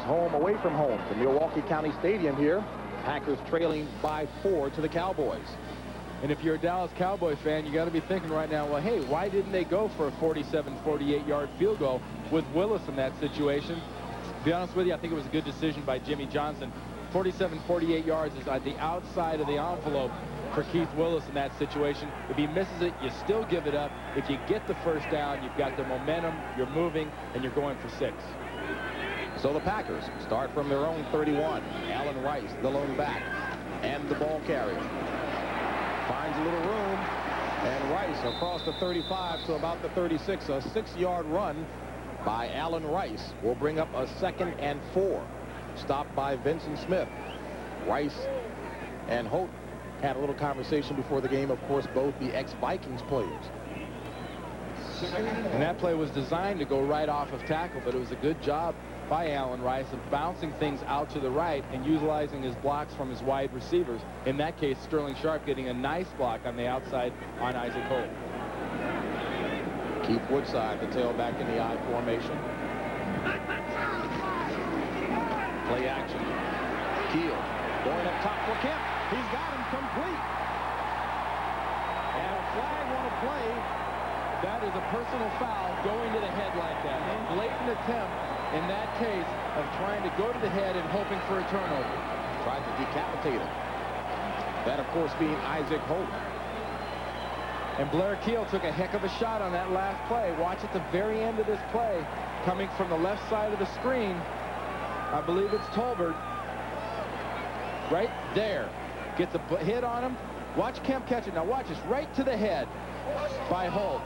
Home away from home to Milwaukee County Stadium here. Packers trailing by 4 to the Cowboys. And if you're a Dallas Cowboy fan, you got to be thinking right now, well, hey, why didn't they go for a 47, 48-yard field goal with Willis in that situation? To be honest with you, I think it was a good decision by Jimmy Johnson. 47, 48 yards is at the outside of the envelope for Keith Willis in that situation. If he misses it, you still give it up. If you get the first down, you've got the momentum, you're moving, and you're going for 6. So the Packers start from their own 31. Allen Rice, the lone back, and the ball carrier. Finds a little room, and Rice across the 35 to about the 36. A 6-yard run by Allen Rice will bring up a 2nd and 4. Stopped by Vincent Smith. Rice and Holt had a little conversation before the game. Of course, both the ex-Vikings players. And that play was designed to go right off of tackle, but it was a good job by Allen Rice of bouncing things out to the right and utilizing his blocks from his wide receivers. In that case, Sterling Sharpe getting a nice block on the outside on Isaac Holt. Keith Woodside, the tailback in the I formation. Play action. Kiel going up top for Kemp. He's got him complete. And a flag on a play. That is a personal foul going to the head like that. A blatant attempt in that case of trying to go to the head and hoping for a turnover. Tried to decapitate him. That, of course, being Isaac Holt. And Blair Kiel took a heck of a shot on that last play. Watch at the very end of this play, coming from the left side of the screen. I believe it's Tolbert. Right there. Gets a hit on him. Watch Kemp catch it. Now watch this. Right to the head by Holt.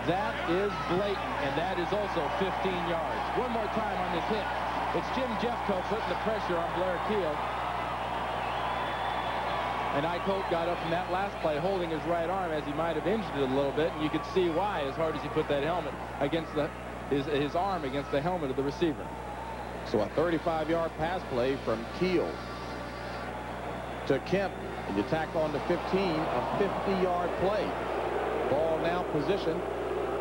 That is blatant, and that is also 15 yards. One more time on this hit. It's Jim Jeffcoat putting the pressure on Blair Kiel. And Ike Holt got up from that last play holding his right arm as he might have injured it a little bit, and you could see why as hard as he put that helmet against his arm against the helmet of the receiver. So a 35-yard pass play from Kiel to Kemp, and you tack on to 15, a 50-yard play. Ball now positioned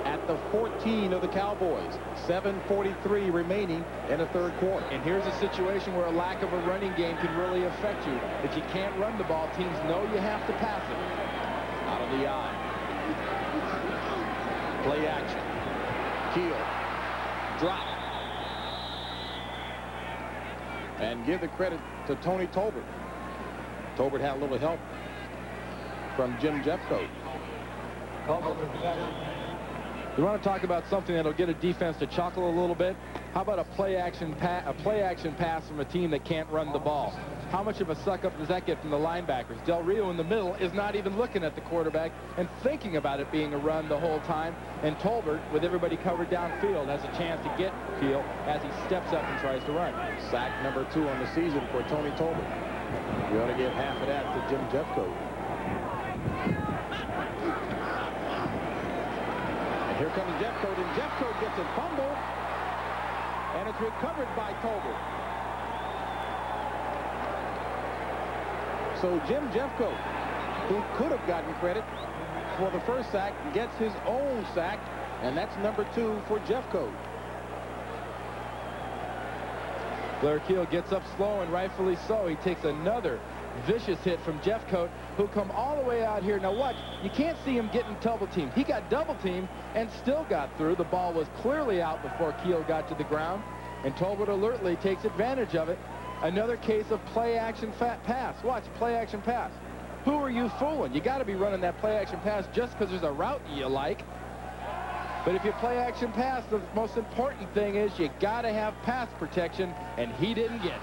at the 14 of the Cowboys. 7:43 remaining in the third quarter. And here's a situation where a lack of a running game can really affect you. If you can't run the ball, teams know you have to pass it. Out of the eye. Play action. Kiel. Drop. And give the credit to Tony Tolbert. Tolbert had a little help from Jim Jeffcoat. You want to talk about something that'll get a defense to chuckle a little bit? How about a play action pass from a team that can't run the ball? How much of a suck up does that get from the linebackers? Del Rio in the middle is not even looking at the quarterback and thinking about it being a run the whole time. And Tolbert, with everybody covered downfield, has a chance to get Kiel as he steps up and tries to run. Sack number 2 on the season for Tony Tolbert. You ought to give half of that to Jim Jeffcoat. Here comes Jeffcoat, and Jeffcoat gets a fumble, and it's recovered by Tolbert. So Jim Jeffcoat, who could have gotten credit for the first sack, gets his own sack, and that's number 2 for Jeffcoat. Blair Kiel gets up slow, and rightfully so. He takes another vicious hit from Jeffcoat, who come all the way out here. Now watch, you can't see him getting double teamed. He got double teamed and still got through. The ball was clearly out before Kiel got to the ground, and Tolbert alertly takes advantage of it. Another case of play action pass. Watch, play action pass. Who are you fooling? You got to be running that play action pass just because there's a route you like. But if you play action pass, the most important thing is you got to have pass protection, and he didn't get it.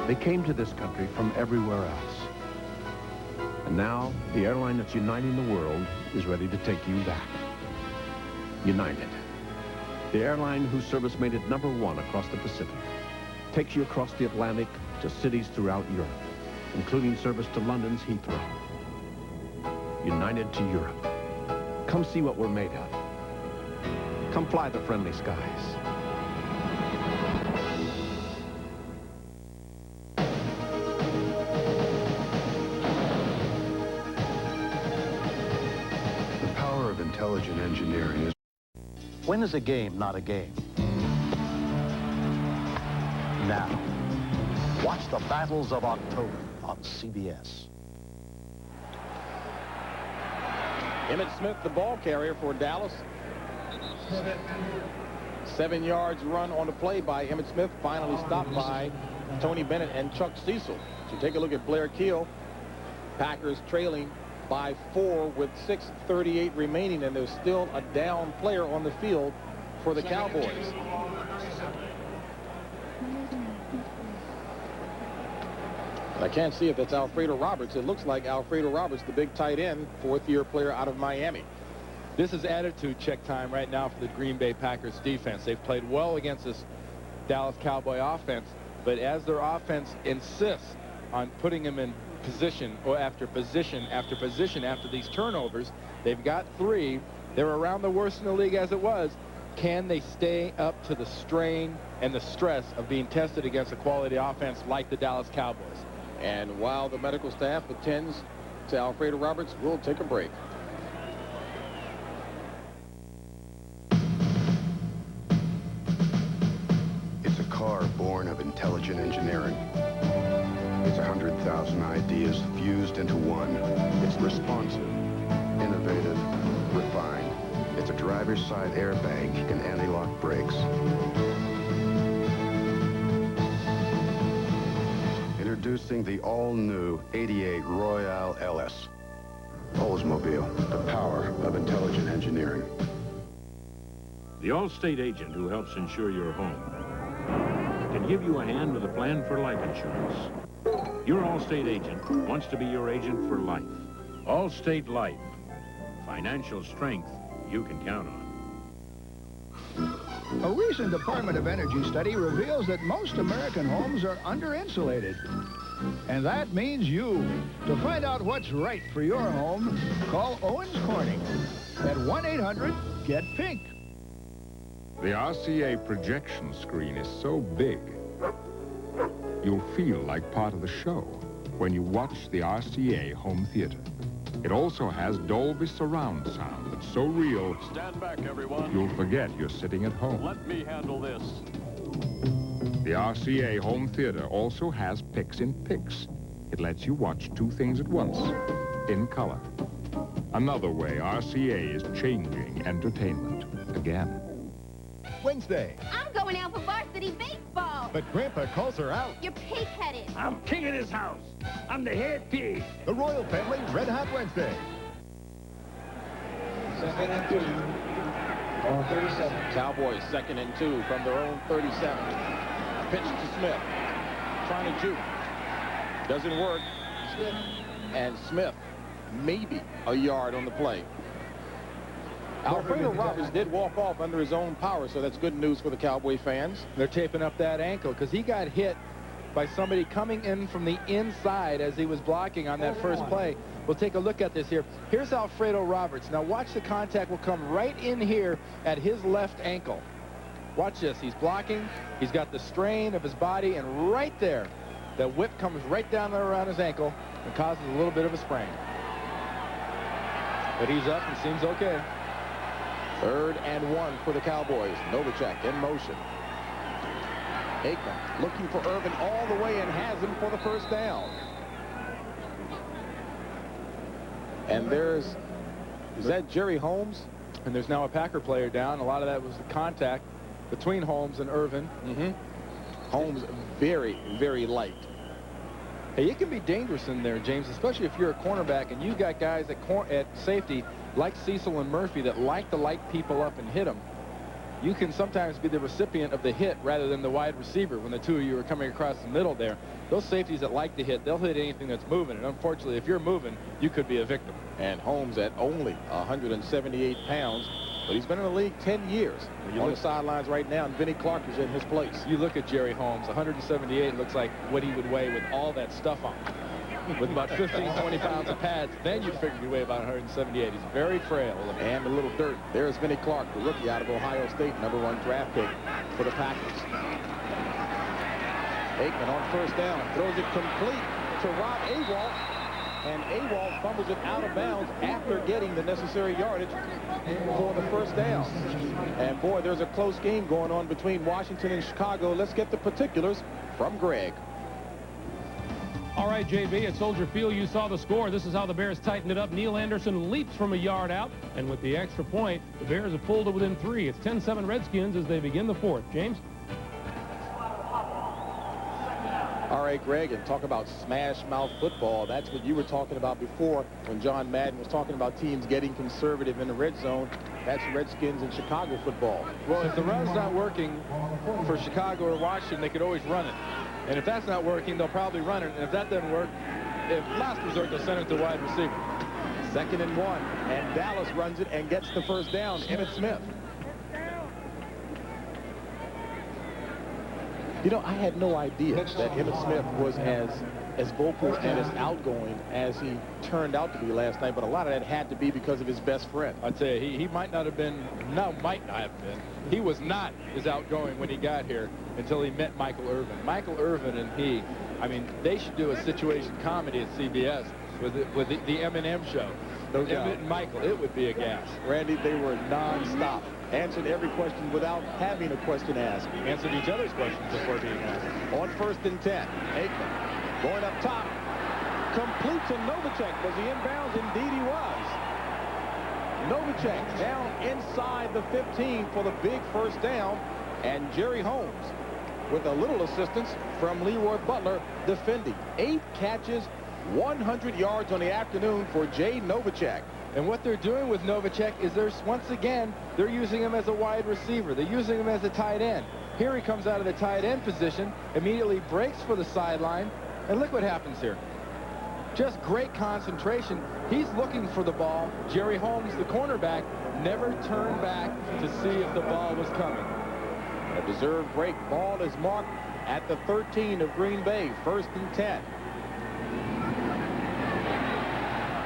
They came to this country from everywhere else. And now, the airline that's uniting the world is ready to take you back. United. The airline whose service made it #1 across the Pacific takes you across the Atlantic to cities throughout Europe, including service to London's Heathrow. United to Europe. Come see what we're made of. Come fly the friendly skies. The power of intelligent engineering is... When is a game not a game? Now, watch the Battles of October on CBS. Emmitt Smith, the ball carrier for Dallas. 7 yards run on the play by Emmitt Smith, finally stopped by Tony Bennett and Chuck Cecil. So take a look at Blair Kiel. Packers trailing by 4 with 6:38 remaining, and there's still a down player on the field for the Cowboys. I can't see if that's Alfredo Roberts. It looks like Alfredo Roberts, the big tight end, fourth-year player out of Miami. This is attitude check time right now for the Green Bay Packers defense. They've played well against this Dallas Cowboy offense, but as their offense insists on putting them in position or after position after position after these turnovers, they've got 3. They're around the worst in the league as it was. Can they stay up to the strain and the stress of being tested against a quality offense like the Dallas Cowboys? And while the medical staff attends to Alfredo Roberts, we'll take a break. It's a car born of intelligent engineering. It's 100,000 ideas fused into one. It's responsive, innovative, refined. It's a driver's side airbag and anti-lock brakes. Introducing the all-new 88 Royale LS. Oldsmobile, the power of intelligent engineering. The Allstate agent who helps insure your home can give you a hand with a plan for life insurance. Your Allstate agent wants to be your agent for life. Allstate Life. Financial strength you can count on. A recent Department of Energy study reveals that most American homes are under-insulated. And that means you. To find out what's right for your home, call Owens Corning at 1-800-GET-PINK. The RCA projection screen is so big, you'll feel like part of the show when you watch the RCA home theater. It also has Dolby surround sound that's so real, stand back, everyone. You'll forget you're sitting at home. Let me handle this. The RCA home theater also has Pix-in-Pix. It lets you watch 2 things at once, in color. Another way RCA is changing entertainment again. Wednesday. I'm going out for varsity baseball. But Grandpa calls her out. You're pig-headed. I'm king of this house. I'm the head pig. The Royal Family Red Hot Wednesday. 2nd and 2 on 37. Cowboys 2nd and 2 from their own 37. Pitch to Smith. Trying to juke. Doesn't work. And Smith maybe a yard on the play. Alfredo Roberts did walk off under his own power, so that's good news for the Cowboy fans. They're taping up that ankle because he got hit by somebody coming in from the inside as he was blocking on that first play. We'll take a look at this here. Here's Alfredo Roberts. Now watch the contact will come right in here at his left ankle. Watch this. He's blocking. He's got the strain of his body, and right there, the whip comes right down there around his ankle and causes a little bit of a sprain. But he's up and seems okay. 3rd and 1 for the Cowboys. Novacek in motion. Aikman looking for Irvin all the way and has him for the first down. And is that Jerry Holmes? And there's now a Packer player down. A lot of that was the contact between Holmes and Irvin. Holmes very, very light. Hey, it can be dangerous in there, James, especially if you're a cornerback and you got guys at safety like Cecil and Murphy that like to light people up and hit them. You can sometimes be the recipient of the hit rather than the wide receiver when the two of you are coming across the middle there. Those safeties that like to hit, they'll hit anything that's moving. And unfortunately, if you're moving, you could be a victim. And Holmes at only 178 pounds But he's been in the league 10 years. On the sidelines right now, and Vinnie Clark is in his place. You look at Jerry Holmes, 178 looks like what he would weigh with all that stuff on. With about 15, 20 pounds of pads, then you'd figure he'd weigh about 178. He's very frail. And a little dirt. There's Vinnie Clark, the rookie out of Ohio State, #1 draft pick for the Packers. Aikman on first down, throws it complete to Rob Awalt, and Awalt fumbles it out of bounds after getting the necessary yardage for the first down. And boy, there's a close game going on between Washington and Chicago. Let's get the particulars from Greg. All right, JB, at Soldier Field, you saw the score. This is how the Bears tightened it up. Neil Anderson leaps from a yard out, and with the extra point, the Bears have pulled to within 3. It's 10-7 Redskins as they begin the 4th. James? All right, Greg, and talk about smash mouth football. That's what you were talking about before when John Madden was talking about teams getting conservative in the red zone. That's Redskins and Chicago football. Well, if the run's not working for Chicago or Washington, they could always run it. And if that's not working, they'll probably run it. And if that doesn't work, if last resort, they'll send it to wide receiver. 2nd and 1, and Dallas runs it and gets the first down. Emmitt Smith. You know, I had no idea that Emmitt Smith was as vocal and as outgoing as he turned out to be last night, but a lot of that had to be because of his best friend. I'd say he might not have been, might not have been. He was not as outgoing when he got here until he met Michael Irvin. Michael Irvin and he, I mean, they should do a situation comedy at CBS with the M&M show. No doubt. Emmitt and Michael, it would be a gas. Randy, they were non-stop. Answered every question without having a question asked. Answered each other's questions before being asked. On 1st and 10, Aikman going up top. Complete to Novacek. Was he inbounds? Indeed he was. Novacek down inside the 15 for the big first down. And Jerry Holmes with a little assistance from Leroy Butler defending. 8 catches, 100 yards on the afternoon for Jay Novacek. And what they're doing with Novacek is once again, they're using him as a wide receiver. They're using him as a tight end. Here he comes out of the tight end position, immediately breaks for the sideline, and look what happens here. Just great concentration. He's looking for the ball. Jerry Holmes, the cornerback, never turned back to see if the ball was coming. A deserved break. Ball is marked at the 13 of Green Bay. 1st and 10.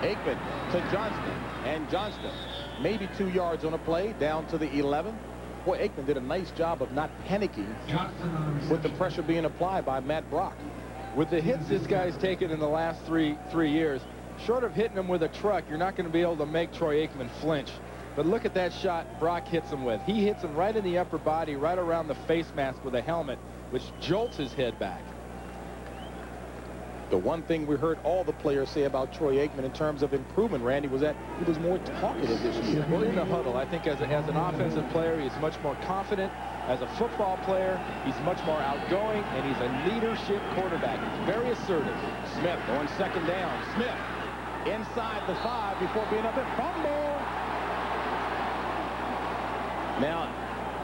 Aikman to Johnston, and Johnston maybe 2 yards on a play down to the 11. Boy, Aikman did a nice job of not panicking with the pressure being applied by Matt Brock. With the hits this guy's taken in the last three years, short of hitting him with a truck, you're not going to be able to make Troy Aikman flinch. But look at that shot Brock hits him with. He hits him right in the upper body, right around the face mask with a helmet, which jolts his head back. The one thing we heard all the players say about Troy Aikman in terms of improvement, Randy, was that he was more talkative this year. Well, in the huddle, I think as an offensive player, he's much more confident. As a football player, he's much more outgoing, and he's a leadership quarterback. He's very assertive. Smith on 2nd down. Smith inside the 5 before being up at fumble. Now,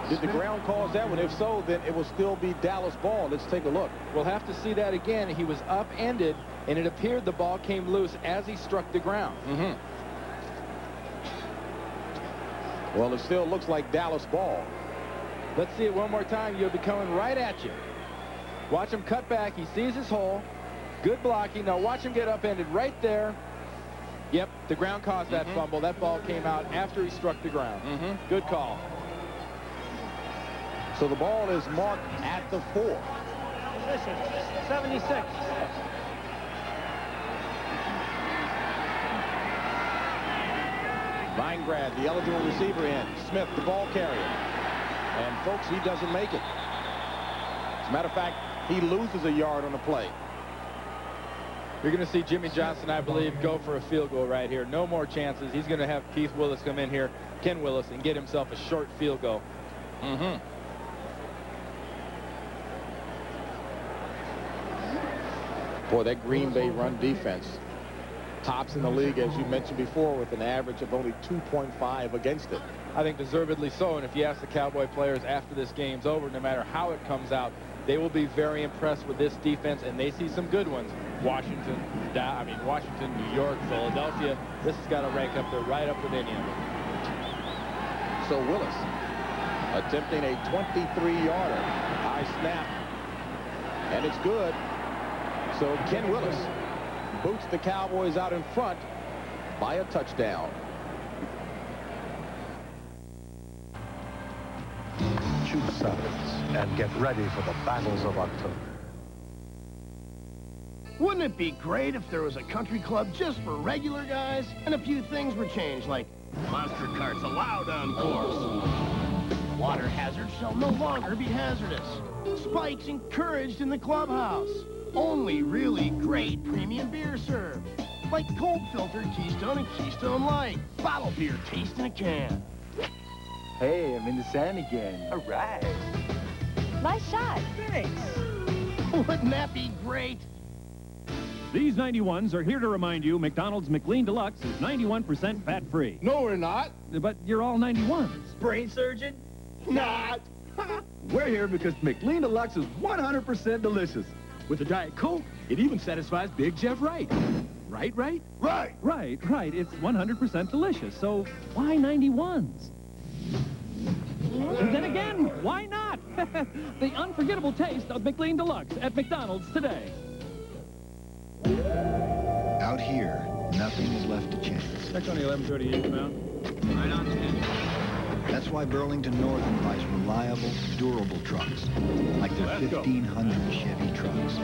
did the ground cause that one? If so, then it will still be Dallas ball. Let's take a look. We'll have to see that again. He was upended, and it appeared the ball came loose as he struck the ground. Well, it still looks like Dallas ball. Let's see it one more time. You'll be coming right at you. Watch him cut back. He sees his hole. Good blocking. Now watch him get upended right there. Yep, the ground caused that fumble. That ball came out after he struck the ground. Good call. So the ball is marked at the 4. Position 76. Weingrad, the eligible receiver in. Smith, the ball carrier. And folks, he doesn't make it. As a matter of fact, he loses a yard on the play. You're going to see Jimmy Johnson, I believe, go for a field goal right here. No more chances. He's going to have Keith Willis come in here, Ken Willis, and get himself a short field goal. Boy, that Green Bay run defense tops in the league, as you mentioned before, with an average of only 2.5 against it. I think deservedly so, and if you ask the Cowboy players after this game's over, no matter how it comes out, they will be very impressed with this defense, and they see some good ones. Washington, New York, Philadelphia. This has got to rank up there right up with any of them. So Willis attempting a 23-yarder. High snap. And it's good. So Ken Willis boots the Cowboys out in front by a touchdown. Choose sides and get ready for the battles of October. Wouldn't it be great if there was a country club just for regular guys and a few things were changed, like monster carts allowed on course, water hazards shall no longer be hazardous, spikes encouraged in the clubhouse, only really great premium beer served, like cold filtered Keystone and Keystone Light, bottle beer taste in a can. Hey, I'm in the sand again. All right. Nice shot. Thanks. Wouldn't that be great? These 91s are here to remind you McDonald's McLean Deluxe is 91% fat-free. No, we're not. But you're all 91s. Brain surgeon? Not. We're here because McLean Deluxe is 100% delicious. With a Diet Coke, it even satisfies Big Jeff Wright. Right? Right. Right. It's 100% delicious. So why 91s? And then again, why not? The unforgettable taste of McLean Deluxe at McDonald's today. Out here, nothing is left to chance. Check on the 1138 mount. Right on 10. That's why Burlington Northern buys reliable, durable trucks, like their 1,500 Chevy trucks.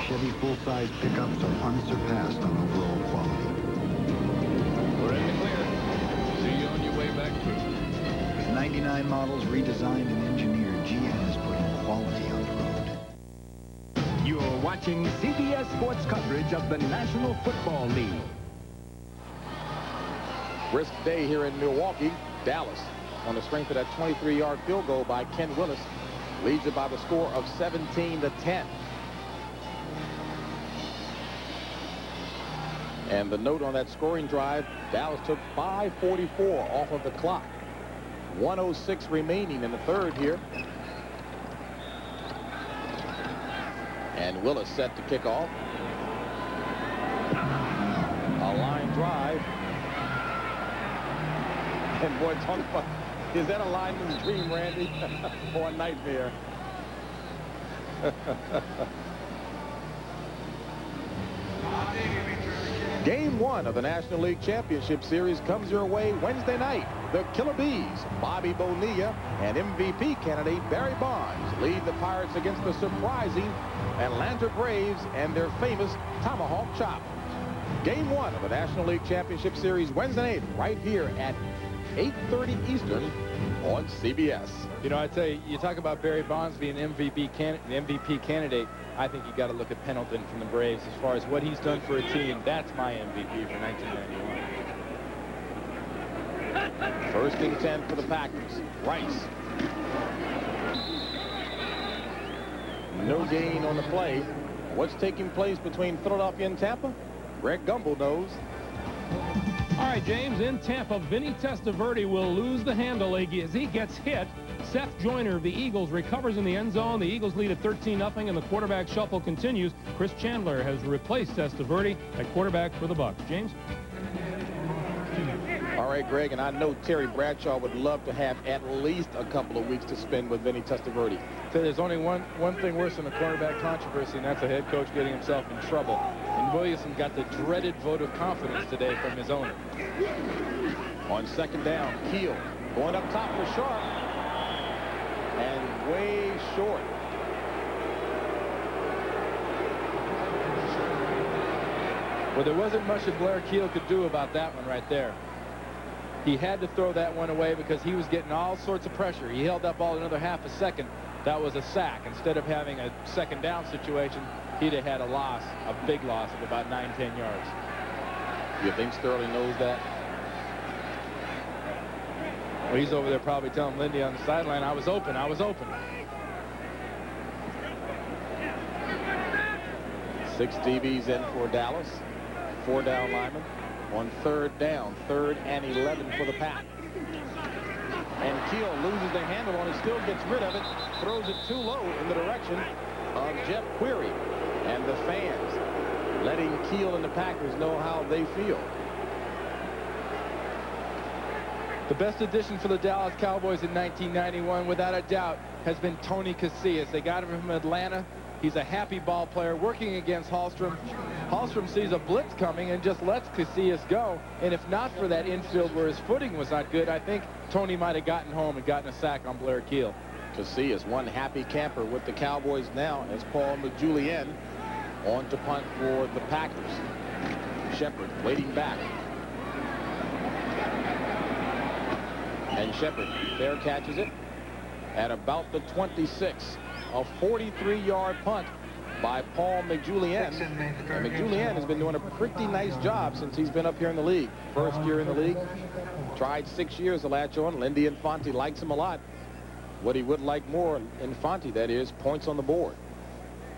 Chevy full-size pickups are unsurpassed on overall quality. We're in the clear. See you on your way back through. With 99 models redesigned and engineered, GM is putting quality on the road. You're watching CBS Sports coverage of the National Football League. Brisk day here in Milwaukee. Dallas, on the strength of that 23-yard field goal by Ken Willis, leads it by the score of 17-10. And the note on that scoring drive, Dallas took 5:44 off of the clock. 1:06 remaining in the third here. And Willis set to kick off. A line drive. And boy, talk about, is that a lineman's dream, Randy? Or a nightmare? Game 1 of the National League Championship Series comes your way Wednesday night. The Killer Bees, Bobby Bonilla, and MVP candidate Barry Bonds lead the Pirates against the surprising Atlanta Braves and their famous Tomahawk Chop. Game 1 of the National League Championship Series Wednesday night right here at 8:30 Eastern on CBS. You know, I tell you, you talk about Barry Bonds being MVP candidate. I think you got to look at Pendleton from the Braves as far as what he's done for a team. That's my MVP for 1991. First and 10 for the Packers. Rice. No gain on the play. What's taking place between Philadelphia and Tampa? Greg Gumbel knows. All right, James, in Tampa, Vinny Testaverde will lose the handle as he gets hit. Seth Joyner of the Eagles recovers in the end zone. The Eagles lead at 13-0, and the quarterback shuffle continues. Chris Chandler has replaced Testaverde at quarterback for the Bucs. James? All right, Greg, and I know Terry Bradshaw would love to have at least a couple of weeks to spend with Vinny Testaverde. So there's only one thing worse than a quarterback controversy, and that's a head coach getting himself in trouble. And Williamson got the dreaded vote of confidence today from his owner. On second down, Kiel going up top for Sharpe. And way short. Well, there wasn't much that Blair Kiel could do about that one right there. He had to throw that one away because he was getting all sorts of pressure. He held that ball another half a second. That was a sack. Instead of having a second down situation, he'd have had a loss, a big loss of about 9-10 yards. You think Sterling knows that? Well, he's over there probably telling Lindy on the sideline, I was open, I was open. 6 DBs in for Dallas. 4 down linemen. On third down, 3rd and 11 for the Pack. And Kiel loses the handle on it, still gets rid of it, throws it too low in the direction of Jeff Query. And the fans letting Kiel and the Packers know how they feel. The best addition for the Dallas Cowboys in 1991, without a doubt, has been Tony Casillas. They got him from Atlanta. He's a happy ball player working against Hallstrom. Hallstrom sees a blitz coming and just lets Casillas go. And if not for that infield where his footing was not good, I think Tony might have gotten home and gotten a sack on Blair Kiel. Casillas, one happy camper with the Cowboys now as Paul McJulian on to punt for the Packers. Shepard waiting back. And Shepard fair catches it at about the 26. A 43-yard punt by Paul McJulian. And McJulian has been doing a pretty nice job since he's been up here in the league. First year in the league. Tried 6 years to latch on. Lindy Infante likes him a lot. What he would like more, Infante, that is, points on the board.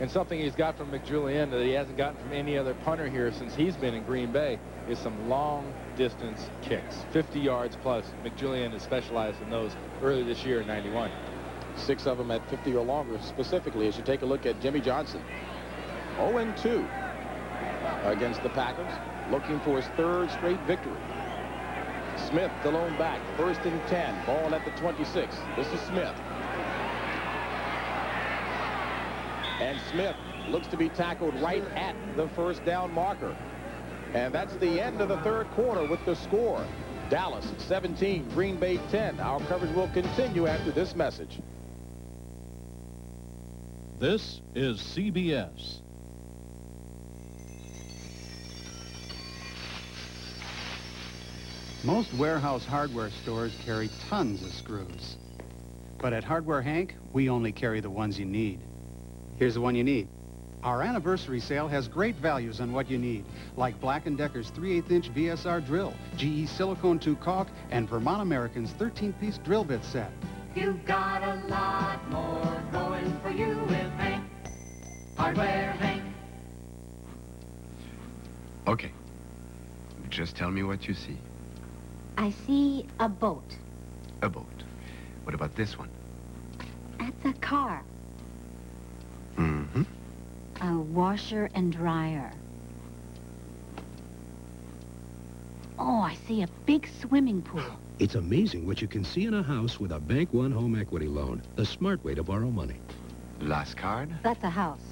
And something he's got from McJulian that he hasn't gotten from any other punter here since he's been in Green Bay is some long-distance kicks. 50 yards plus. McJulian has specialized in those early this year in 91. 6 of them at 50 or longer, specifically as you take a look at Jimmy Johnson. 0-2 against the Packers, looking for his 3rd straight victory. Smith, the lone back, 1st and 10, ball at the 26. This is Smith. And Smith looks to be tackled right at the 1st down marker. And that's the end of the 3rd quarter with the score. Dallas 17, Green Bay 10. Our coverage will continue after this message. This is CBS. Most warehouse hardware stores carry tons of screws. But at Hardware Hank, we only carry the ones you need. Here's the one you need. Our anniversary sale has great values on what you need, like Black & Decker's 3/8-inch VSR drill, GE Silicone 2 caulk, and Vermont American's 13-piece drill bit set. You've got a lot more going for you with Hank. Hardware Hank. Okay. Just tell me what you see. I see a boat. A boat. What about this one? That's a car. Mm-hmm. A washer and dryer. Oh, I see a big swimming pool. It's amazing what you can see in a house with a Bank One home equity loan. The smart way to borrow money. Last card? That's a house.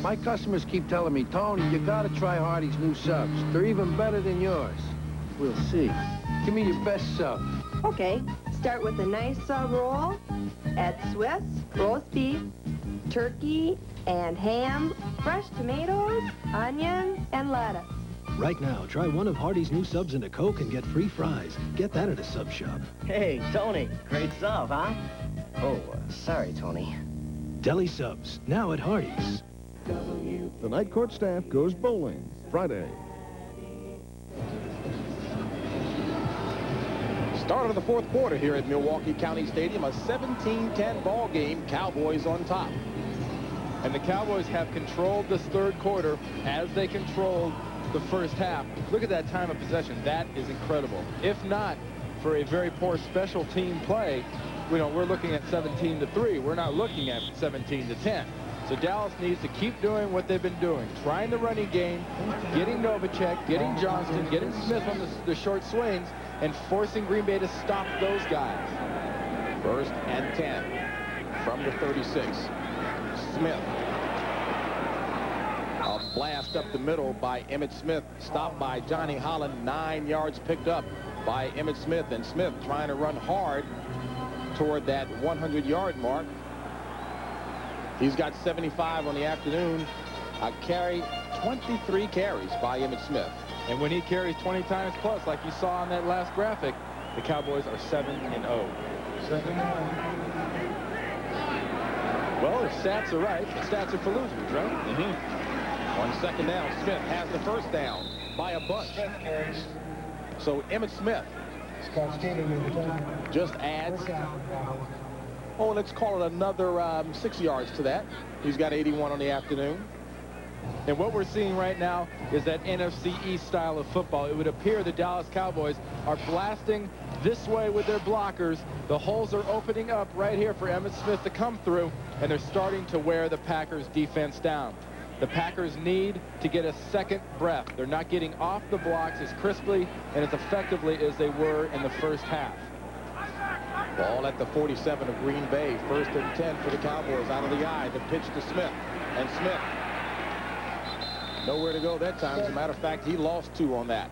My customers keep telling me, Tony, you gotta try Hardee's new subs. They're even better than yours. We'll see. Give me your best sub. Okay, start with a nice roll. Add Swiss, roast beef, turkey, and ham, fresh tomatoes, onions, and lettuce. Right now, try one of Hardee's new subs and a Coke and get free fries. Get that at a sub shop. Hey, Tony, great sub, huh? Oh, sorry, Tony. Deli subs, now at Hardee's. The night court staff goes bowling Friday. Start of the 4th quarter here at Milwaukee County Stadium, a 17-10 ball game. Cowboys on top. And the Cowboys have controlled this 3rd quarter as they controlled the 1st half. Look at that time of possession. That is incredible. If not for a very poor special team play, we're looking at 17-3. We're not looking at 17-10. So Dallas needs to keep doing what they've been doing, trying the running game, getting Novacek, getting Johnston, getting Smith on the short swings, and forcing Green Bay to stop those guys. 1st and 10 from the 36. Smith. A blast up the middle by Emmitt Smith, stopped by Johnny Holland. 9 yards picked up by Emmitt Smith, and Smith trying to run hard toward that 100-yard mark. He's got 75 on the afternoon. A carry, 23 carries by Emmitt Smith. And when he carries 20 times plus, like you saw on that last graphic, the Cowboys are 7-0. Well, if stats are right, the stats are for losers, right? Mm-hmm. On 2nd down, Smith has the 1st down by a bunch. So Emmitt Smith just adds, let's call it another 6 yards to that. He's got 81 on the afternoon. And what we're seeing right now is that NFC East style of football. It would appear the Dallas Cowboys are blasting this way with their blockers. The holes are opening up right here for Emmitt Smith to come through, and they're starting to wear the Packers defense down. The Packers need to get a second breath. They're not getting off the blocks as crisply and as effectively as they were in the first half. Ball at the 47 of Green Bay. 1st and 10 for the Cowboys. Out of the eye. The pitch to Smith. And Smith nowhere to go that time. As a matter of fact, he lost 2 on that.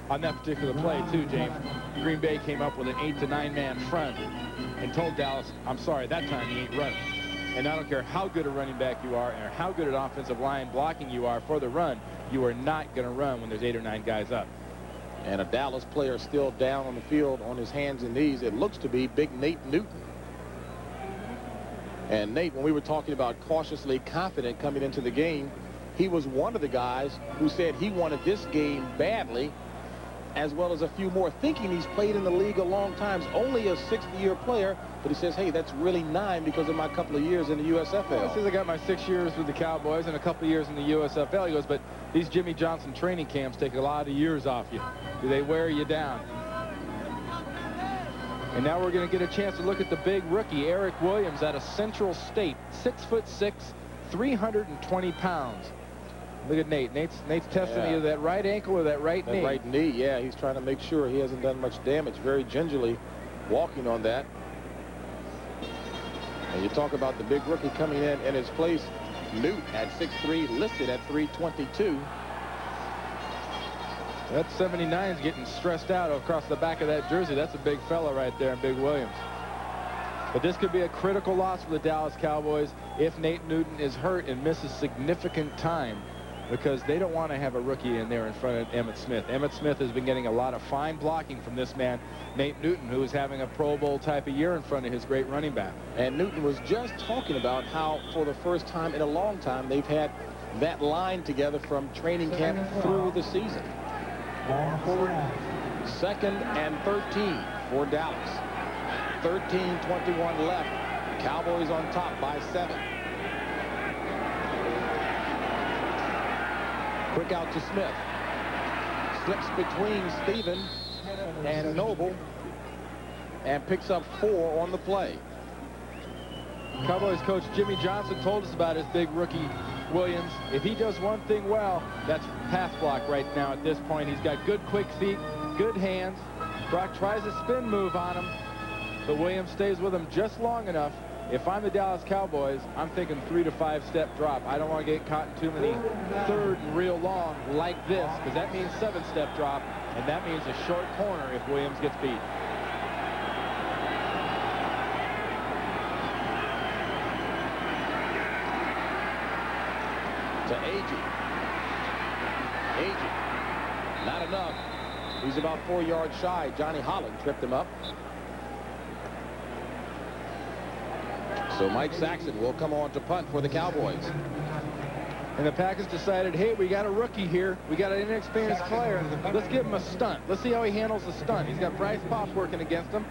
On that particular play, too, James, Green Bay came up with an 8 to 9 man front and told Dallas, I'm sorry, that time you ain't running. And I don't care how good a running back you are or how good an offensive line blocking you are for the run, you are not going to run when there's 8 or 9 guys up. And a Dallas player still down on the field on his hands and knees. It looks to be big Nate Newton. And Nate, when we were talking about cautiously confident coming into the game, he was one of the guys who said he wanted this game badly, as well as a few more, thinking he's played in the league a long time. Only a 6th-year player, but he says, hey, that's really 9 because of my couple of years in the USFL. Well, he says I got my 6 years with the Cowboys and a couple of years in the USFL. He goes, but these Jimmy Johnson training camps take a lot of years off you. Do they wear you down? And now we're going to get a chance to look at the big rookie, Eric Williams, out of Central State, 6'6", 320 pounds. Look at Nate. Nate's testing either that right ankle or that right knee. That right knee, yeah. He's trying to make sure he hasn't done much damage. Very gingerly walking on that. And you talk about the big rookie coming in his place. Newt at 6'3", listed at 322. That 79's getting stressed out across the back of that jersey. That's a big fella right there, Big Williams. But this could be a critical loss for the Dallas Cowboys if Nate Newton is hurt and misses significant time, because they don't want to have a rookie in there in front of Emmitt Smith. Emmitt Smith has been getting a lot of fine blocking from this man, Nate Newton, who is having a Pro Bowl type of year in front of his great running back. And Newton was just talking about how, for the first time in a long time, they've had that line together from training camp through the season. 2nd and 13 for Dallas. 13:21 left. Cowboys on top by 7. Quick out to Smith. Slips between Stephen and Noble and picks up 4 on the play. Cowboys coach Jimmy Johnson told us about his big rookie Williams. If he does one thing well, that's pass block right now at this point. He's got good quick feet, good hands. Brock tries a spin move on him, but Williams stays with him just long enough. If I'm the Dallas Cowboys, I'm thinking 3 to 5 step drop. I don't want to get caught in too many 3rd and real long like this, because that means 7-step drop, and that means a short corner if Williams gets beat. To Agee. Not enough. He's about 4 yards shy. Johnny Holland tripped him up. So Mike Saxon will come on to punt for the Cowboys. And the Packers decided, hey, we got a rookie here. We got an inexperienced player. Let's give him a stunt. Let's see how he handles the stunt. He's got Bryce Pop working against him.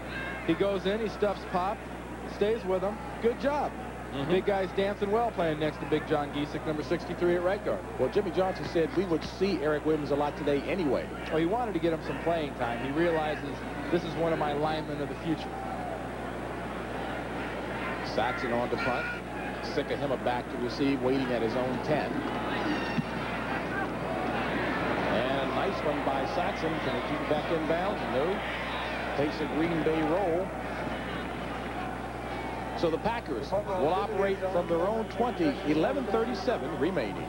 He goes in, he stuffs Pop, stays with him. Good job. Big guy's dancing well playing next to Big John Giesick, number 63 at right guard. Well, Jimmy Johnson said we would see Eric Williams a lot today anyway. Well, he wanted to get him some playing time. He realizes this is one of my linemen of the future. Saxon on to punt. Sick of him back to receive, waiting at his own 10. And nice one by Saxon. Can he keep it back in bounds? No. Takes a Green Bay roll. So the Packers will operate from their own 20, 11:37 remaining.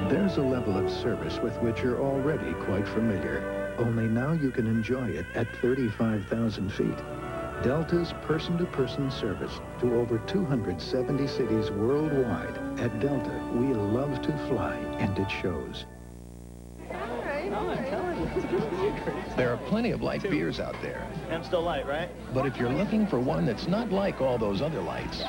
There's a level of service with which you're already quite familiar, only now you can enjoy it at 35,000 feet. Delta's person-to-person service to over 270 cities worldwide. At Delta, we love to fly, and it shows. There are plenty of light beers out there. I'm still light, right? But if you're looking for one that's not like all those other lights,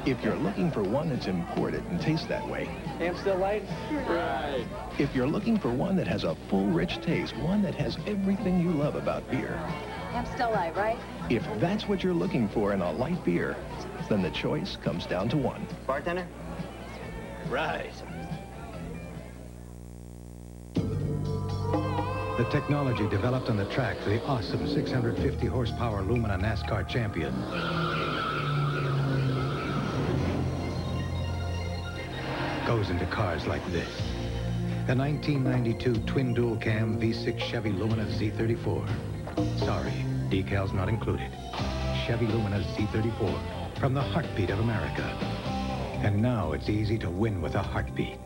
if you're looking for one that's imported and tastes that way, I'm still light? Right. if you're looking for one that has a full, rich taste, one that has everything you love about beer, Amstel Light, right? If that's what you're looking for in a light beer, then the choice comes down to one. Bartender? Right. The technology developed on the track for the awesome 650 horsepower Lumina NASCAR champion goes into cars like this. The 1992 twin dual cam V6 Chevy Lumina Z34. Sorry, decals not included. Chevy Lumina Z34 from the heartbeat of America. And now it's easy to win with a heartbeat.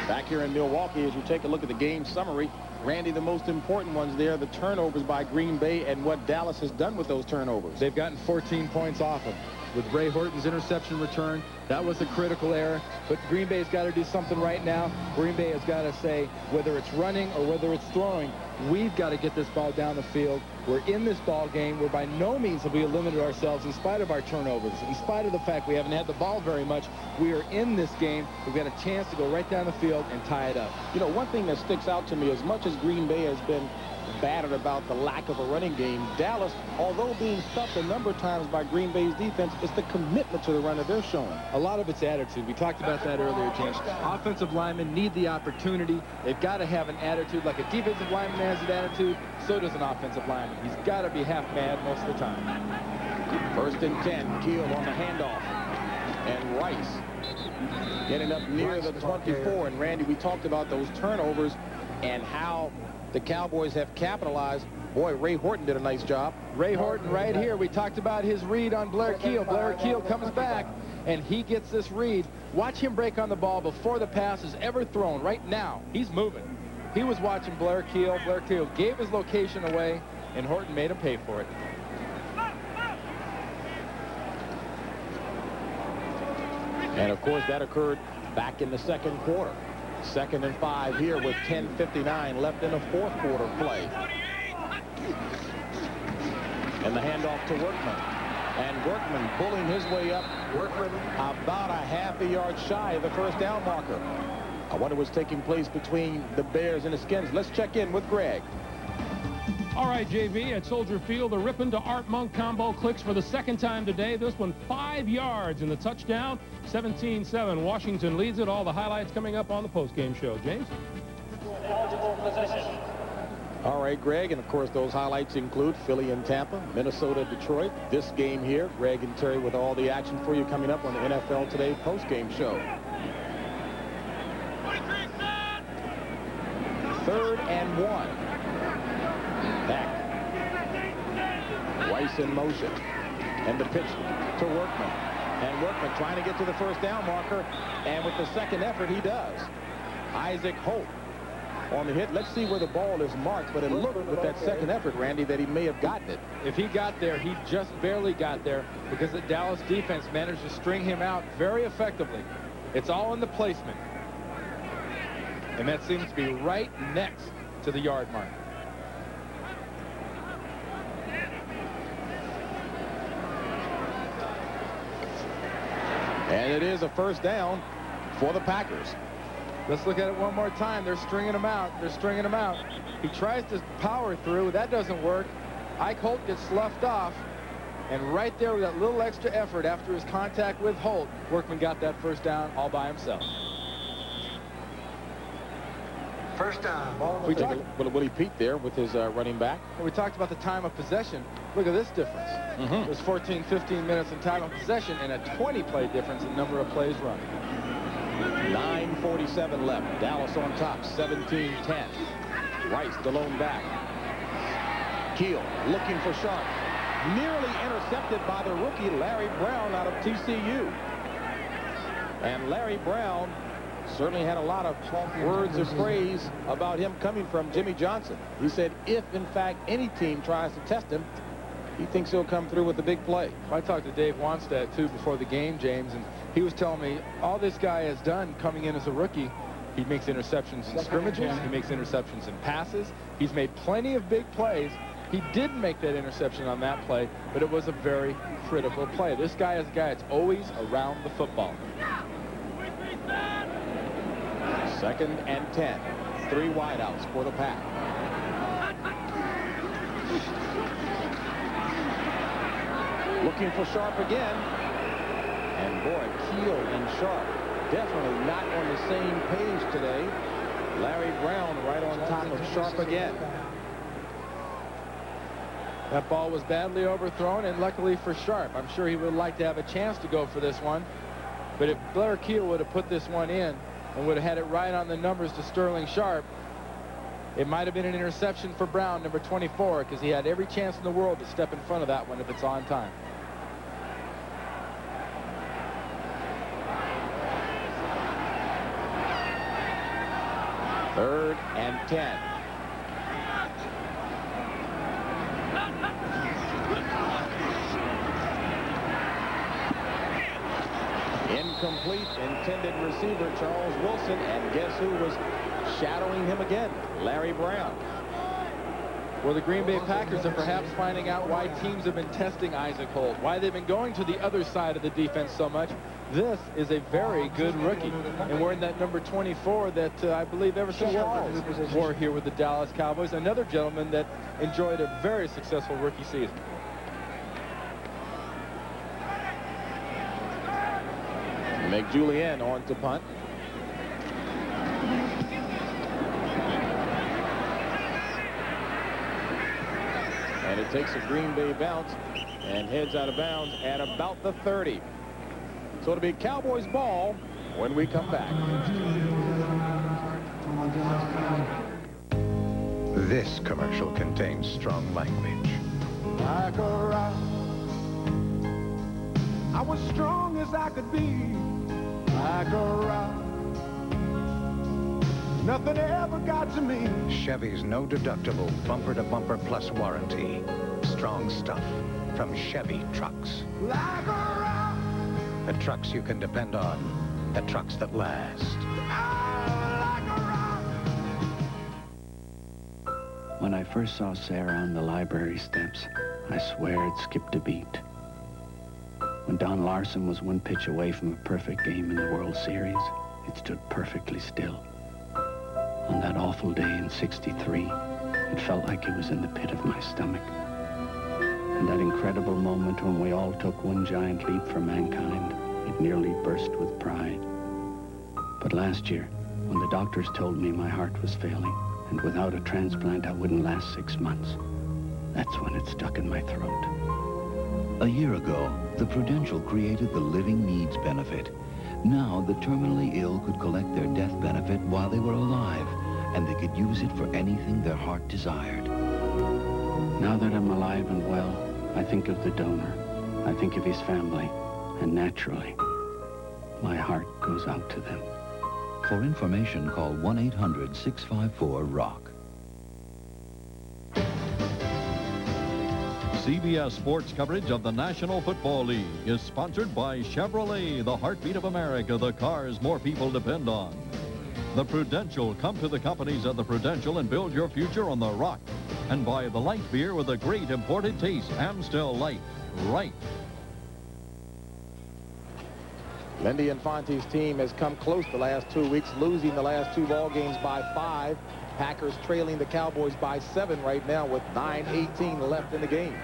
Back here in Milwaukee, as you take a look at the game summary, Randy, the most important ones there, the turnovers by Green Bay and what Dallas has done with those turnovers. They've gotten 14 points off them. With Ray Horton's interception return, that was a critical error. But Green Bay's got to do something right now. Green Bay has got to say, whether it's running or whether it's throwing, we've got to get this ball down the field. We're in this ball game. We're by no means have we eliminated ourselves in spite of our turnovers. In spite of the fact we haven't had the ball very much, we are in this game. We've got a chance to go right down the field and tie it up. You know, one thing that sticks out to me, as much as Green Bay has been battered about the lack of a running game, Dallas, although being stuffed a number of times by Green Bay's defense, it's the commitment to the run that they're showing. A lot of it's attitude. We talked about that earlier, James. Offensive linemen need the opportunity. They've got to have an attitude. Like a defensive lineman has an attitude, so does an offensive lineman. He's got to be half mad most of the time. 1st and 10, Kiel on the handoff. And Rice getting up near the 24. And Randy, we talked about those turnovers and how the Cowboys have capitalized. Boy, Ray Horton did a nice job. Ray Horton right here. We talked about his read on Blair Kiel. Blair Kiel comes back, and he gets this read. Watch him break on the ball before the pass is ever thrown. Right now, he's moving. He was watching Blair Kiel. Blair Kiel gave his location away, and Horton made him pay for it. And, of course, that occurred back in the second quarter. 2nd and 5 here with 10:59 left in the fourth quarter play. And the handoff to Workman. And Workman pulling his way up. Workman about a half a yard shy of the first down marker. I wonder what's taking place between the Bears and the Skins. Let's check in with Greg. All right, JV, at Soldier Field, the Ripon to Art Monk combo clicks for the second time today. This one 5 yards in the touchdown. 17-7. Washington leads it. All the highlights coming up on the postgame show. James? All right, Greg, and of course those highlights include Philly and Tampa, Minnesota, Detroit. This game here, Greg and Terry with all the action for you coming up on the NFL Today postgame show. 3rd and 1. Back. Rice in motion. And the pitch to Workman. And Workman trying to get to the first down marker. And with the second effort, he does. Isaac Holt on the hit. Let's see where the ball is marked. But it looked with that second effort, Randy, that he may have gotten it. If he got there, he just barely got there because the Dallas defense managed to string him out very effectively. It's all in the placement. And that seems to be right next to the yard mark. And it is a first down for the Packers. Let's look at it one more time. They're stringing him out. They're stringing him out. He tries to power through. That doesn't work. Ike Holt gets sloughed off. And right there with that little extra effort after his contact with Holt, Workman got that first down all by himself. First down. We talked about Willie Pete there with his running back. We talked about the time of possession. Look at this difference. There's 14, 15 minutes in time of possession and a 20-play difference in number of plays run. 9:47 left. Dallas on top, 17-10. Rice, the lone back. Kiel looking for Sharpe. Nearly intercepted by the rookie Larry Brown out of TCU. And Larry Brown certainly had a lot of words of praise about him coming from Jimmy Johnson. He said if, in fact, any team tries to test him, he thinks he'll come through with a big play. I talked to Dave Wanstead, too, before the game, James, and he was telling me all this guy has done coming in as a rookie, he makes interceptions in scrimmages, he makes interceptions in passes, he's made plenty of big plays. He did make that interception on that play, but it was a very critical play. This guy is a guy that's always around the football. 2nd and 10. 3 wideouts for the Pack. Looking for Sharpe again. And boy, Kiel and Sharpe definitely not on the same page today. Larry Brown right on top of Sharpe again. That ball was badly overthrown, and luckily for Sharpe. I'm sure he would like to have a chance to go for this one. But if Blair Kiel would have put this one in and would have had it right on the numbers to Sterling Sharpe, it might have been an interception for Brown, number 24, because he had every chance in the world to step in front of that one if it's on time. Third and 10. Incomplete, intended receiver Charles Wilson, and guess who was shadowing him again? Larry Brown. Well, the Green Bay Packers are perhaps finding out why teams have been testing Isaac Holt, why they've been going to the other side of the defense so much. This is a very good rookie, and we're in that number 24 that I believe Everson Walls wore here with the Dallas Cowboys, another gentleman that enjoyed a very successful rookie season. McJulian on to punt. And it takes a Green Bay bounce and heads out of bounds at about the 30. So it'll be Cowboys ball when we come back. This commercial contains strong language. Like a rock, I was strong as I could be. Like a rock, nothing ever got to me. Chevy's no deductible bumper-to-bumper plus warranty. Strong stuff from Chevy trucks. Like a rock, The trucks you can depend on. The trucks that last. like a rock. When I first saw Sarah on the library steps, I swear it skipped a beat. When Don Larson was one pitch away from a perfect game in the World Series, it stood perfectly still. On that awful day in '63, it felt like it was in the pit of my stomach. And that incredible moment when we all took one giant leap for mankind, it nearly burst with pride. But last year, when the doctors told me my heart was failing, and without a transplant I wouldn't last 6 months, that's when it stuck in my throat. A year ago, the Prudential created the Living Needs benefit. Now, the terminally ill could collect their death benefit while they were alive, and they could use it for anything their heart desired. Now that I'm alive and well, I think of the donor. I think of his family, and naturally, my heart goes out to them. For information, call 1-800-654-ROCK. CBS Sports coverage of the National Football League is sponsored by Chevrolet, the heartbeat of America, the cars more people depend on. The Prudential, come to the companies of the Prudential and build your future on the rock. And buy the light beer with a great imported taste, Amstel Light. Right. Lindy Infante's team has come close the last 2 weeks, losing the last 2 ball games by 5. Packers trailing the Cowboys by 7 right now with 9:18 left in the game.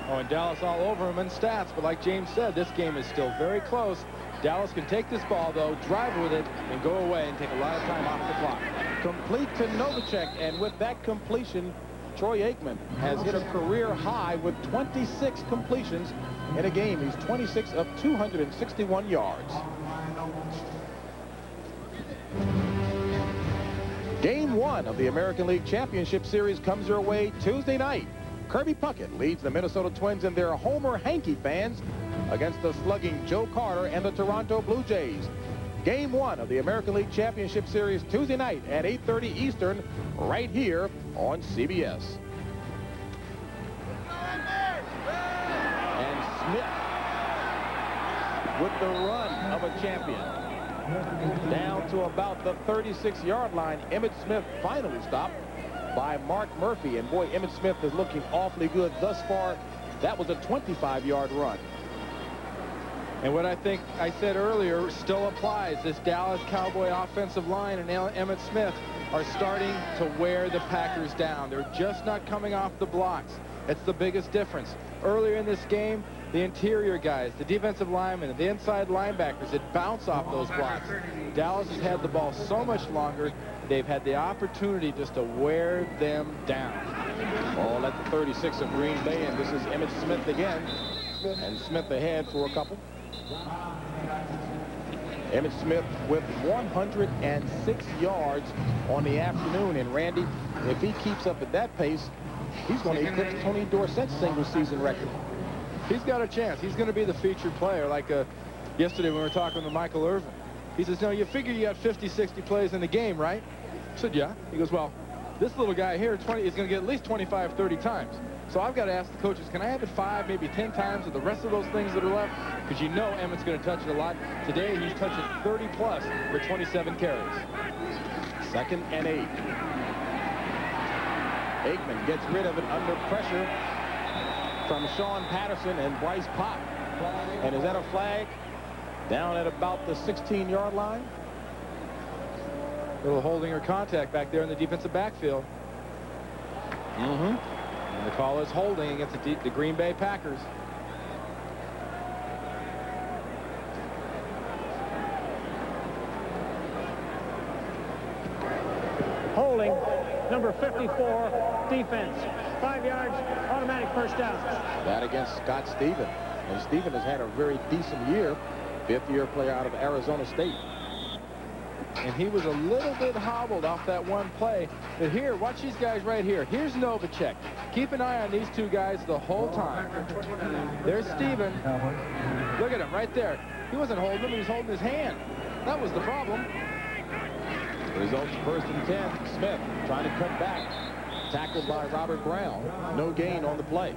Oh, and Dallas all over him in stats, but like James said, this game is still very close. Dallas can take this ball, though, drive with it, and go away and take a lot of time off the clock. Complete to Novacek, and with that completion, Troy Aikman has hit a career high with 26 completions in a game. He's 26 of 261 yards. Game 1 of the American League Championship Series comes your way Tuesday night. Kirby Puckett leads the Minnesota Twins and their Homer Hankey fans against the slugging Joe Carter and the Toronto Blue Jays. Game 1 of the American League Championship Series Tuesday night at 8:30 Eastern, right here on CBS. And Smith with the run of a champion. Down to about the 36-yard line. Emmitt Smith finally stopped by Mark Murphy. And boy, Emmitt Smith is looking awfully good thus far. That was a 25-yard run. And what I think I said earlier still applies. This Dallas Cowboy offensive line and Emmitt Smith are starting to wear the Packers down. They're just not coming off the blocks. It's the biggest difference. Earlier in this game, the interior guys, the defensive linemen, and the inside linebackers that bounce off those blocks. Dallas has had the ball so much longer, they've had the opportunity just to wear them down. Ball at the 36 of Green Bay, and this is Emmitt Smith again. And Smith ahead for a couple. Emmitt Smith with 106 yards on the afternoon. And Randy, if he keeps up at that pace, he's going to eclipse Tony Dorsett's single-season record. He's got a chance. He's going to be the featured player. Like yesterday when we were talking to Michael Irvin. He says, no, you figure you got 50, 60 plays in the game, right? I said, yeah. He goes, well, this little guy here is going to get at least 25, 30 times. So I've got to ask the coaches, can I have it 5, maybe 10 times with the rest of those things that are left? Because you know Emmitt's going to touch it a lot. Today, he's touching 30-plus for 27 carries. 2nd and 8. Aikman gets rid of it under pressure from Sean Patterson and Bryce Pop. And is that a flag? Down at about the 16-yard line. Little holding or contact back there in the defensive backfield. And the call is holding against the Green Bay Packers. Holding, number 54, defense. 5 yards, automatic first down. That against Scott Stephen. And Stephen has had a very decent year. 5th-year player out of Arizona State. And he was a little bit hobbled off that one play. But here, watch these guys right here. Here's Novacek. Keep an eye on these two guys the whole time. There's Stephen. Look at him right there. He wasn't holding him. He was holding his hand. That was the problem. Results 1st and 10. Smith trying to cut back. Tackled by Robert Brown. No gain on the play.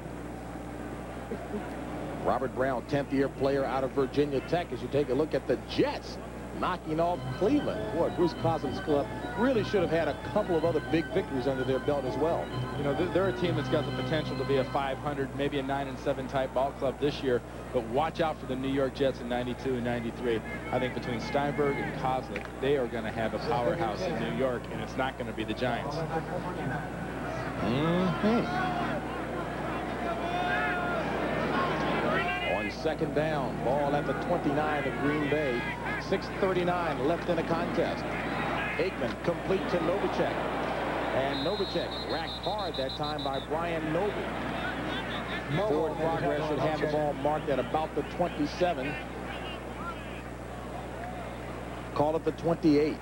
Robert Brown, 10th-year player out of Virginia Tech. As you take a look at the Jets knocking off Cleveland. Boy, Bruce Coslin's club really should have had a couple of other big victories under their belt as well. You know, they're a team that's got the potential to be a 500, maybe a 9-7 type ball club this year. But watch out for the New York Jets in 92 and 93. I think between Steinberg and Kozlik, they are going to have a powerhouse in New York, and it's not going to be the Giants. On 2nd down, ball at the 29 of Green Bay. 6:39 left in the contest. Aikman complete to Novacek. And Novacek racked hard that time by Brian Noble. Forward progress should have the ball marked at about the 27. Call it the 28.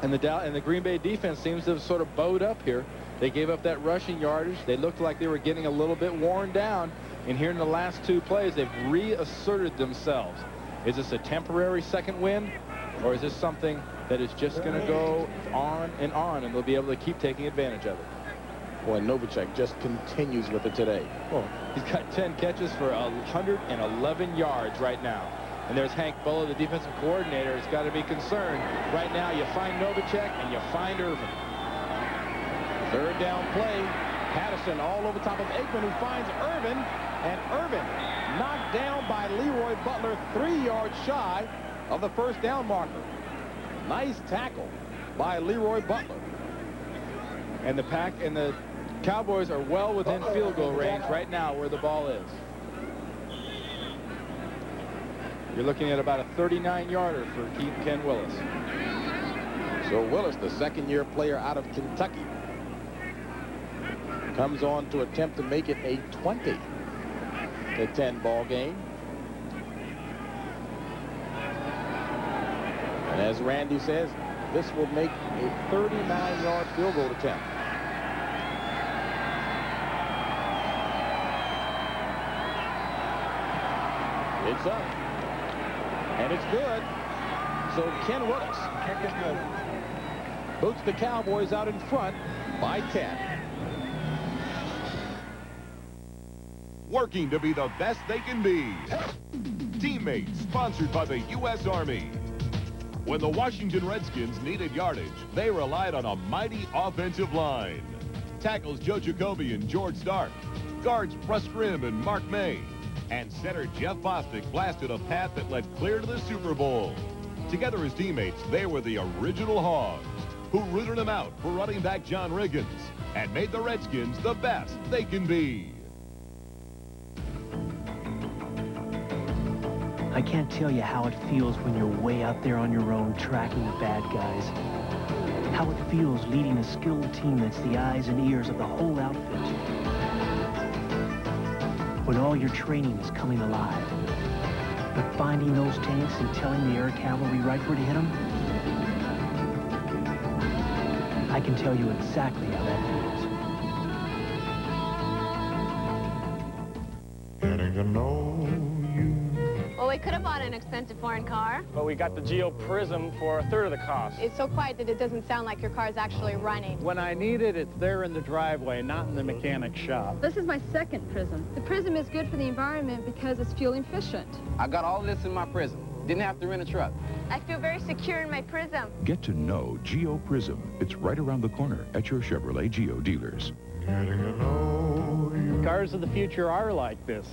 And the Green Bay defense seems to have sort of bowed up here. They gave up that rushing yardage. They looked like they were getting a little bit worn down. And here in the last 2 plays, they've reasserted themselves. Is this a temporary second wind, or is this something that is just going to go on, and they'll be able to keep taking advantage of it? Boy, Novacek just continues with it today. Well, he's got 10 catches for 111 yards right now. And there's Hank Bulla, the defensive coordinator, has got to be concerned. Right now, you find Novacek and you find Irvin. 3rd down play. Patterson all over top of Aikman, who finds Irvin. And Irvin knocked down by Leroy Butler 3 yards shy of the 1st down marker. Nice tackle by Leroy Butler. And the Cowboys are well within field goal range right now where the ball is. You're looking at about a 39-yarder for Ken Willis. So Willis, the 2nd-year player out of Kentucky, comes on to attempt to make it a 20-10 ball game. And as Randy says, this will make a 39-yard field goal attempt. It's up. And it's good. So Ken Willis boots the Cowboys out in front by 10. Working to be the best they can be. Teammates, sponsored by the U.S. Army. When the Washington Redskins needed yardage, they relied on a mighty offensive line. Tackles Joe Jacoby and George Stark. Guards Russ Grimm and Mark May. And center Jeff Bostic blasted a path that led clear to the Super Bowl. Together as teammates, they were the original Hogs. who rooted him out for running back John Riggins and made the Redskins the best they can be. I can't tell you how it feels when you're way out there on your own tracking the bad guys. How it feels leading a skilled team that's the eyes and ears of the whole outfit. When all your training is coming alive. But finding those tanks and telling the air cavalry right where to hit them, I can tell you exactly how that feels. Getting to know you. Well, we could have bought an expensive foreign car. But we got the Geo Prism for 1/3 of the cost. It's so quiet that it doesn't sound like your car is actually running. When I need it, it's there in the driveway, not in the mechanic shop. This is my second Prism. The Prism is good for the environment because it's fuel efficient. I got all this in my Prism. Didn't have to rent a truck. I feel very secure in my Prism. Get to know Geo Prism. It's right around the corner at your Chevrolet Geo dealers. Getting to know you. Cars of the future are like this.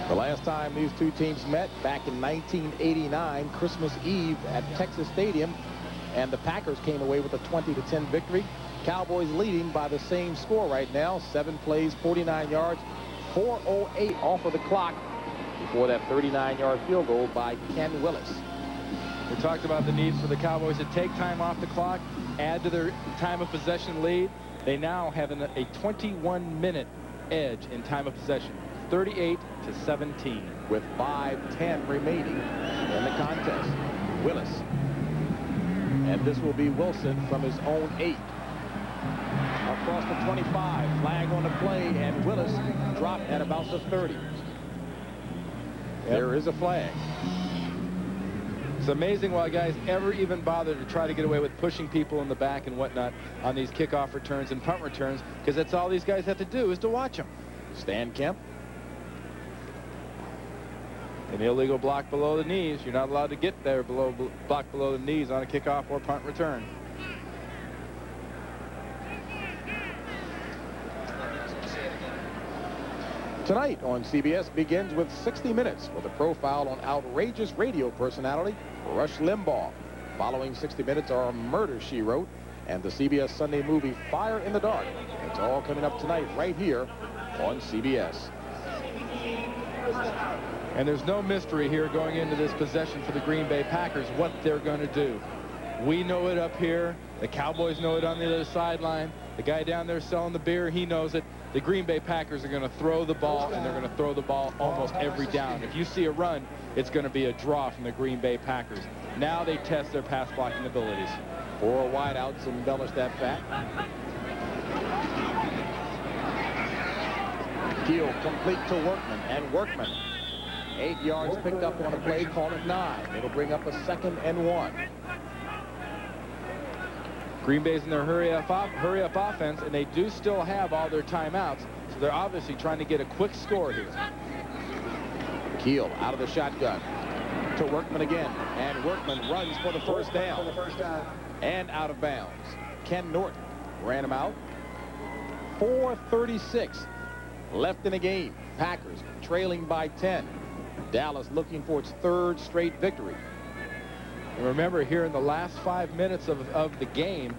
The last time these two teams met, back in 1989, Christmas Eve at Texas Stadium, and the Packers came away with a 20-10 victory. Cowboys leading by the same score right now, 7 plays, 49 yards, 4:08 off of the clock before that 39-yard field goal by Ken Willis. We talked about the need for the Cowboys to take time off the clock, add to their time of possession lead. They now have a 21-minute edge in time of possession. 38-17. With 5:10 remaining in the contest. Willis. And this will be Wilson from his own 8. Across the 25. Flag on the play, and Willis dropped at about the 30. There is a flag. It's amazing why guys ever even bother to try to get away with pushing people in the back and whatnot on these kickoff returns and punt returns, because that's all these guys have to do is to watch them. Stan Kemp. An illegal block below the knees. You're not allowed to get there block below the knees on a kickoff or punt return. Tonight on CBS begins with 60 Minutes with a profile on outrageous radio personality Rush Limbaugh. Following 60 Minutes are Murder, She Wrote and the CBS Sunday movie Fire in the Dark. It's all coming up tonight right here on CBS. And there's no mystery here going into this possession for the Green Bay Packers what they're going to do. We know it up here. The Cowboys know it on the other sideline. The guy down there selling the beer, he knows it. The Green Bay Packers are going to throw the ball, and they're going to throw the ball almost every down. If you see a run, it's going to be a draw from the Green Bay Packers. Now they test their pass blocking abilities. 4 wideouts embellish that fact. Kiel complete to Workman, and Workman 8 yards picked up on a play, call it 9. It'll bring up a 2nd and 1. Green Bay's in their hurry-up offense, and they do still have all their timeouts, so they're obviously trying to get a quick score here. Kiel out of the shotgun to Workman again, and Workman runs for the first down. And out of bounds. Ken Norton ran him out. 4:36 left in the game. Packers trailing by 10. Dallas looking for its 3rd straight victory. And remember, here in the last 5 minutes of the game,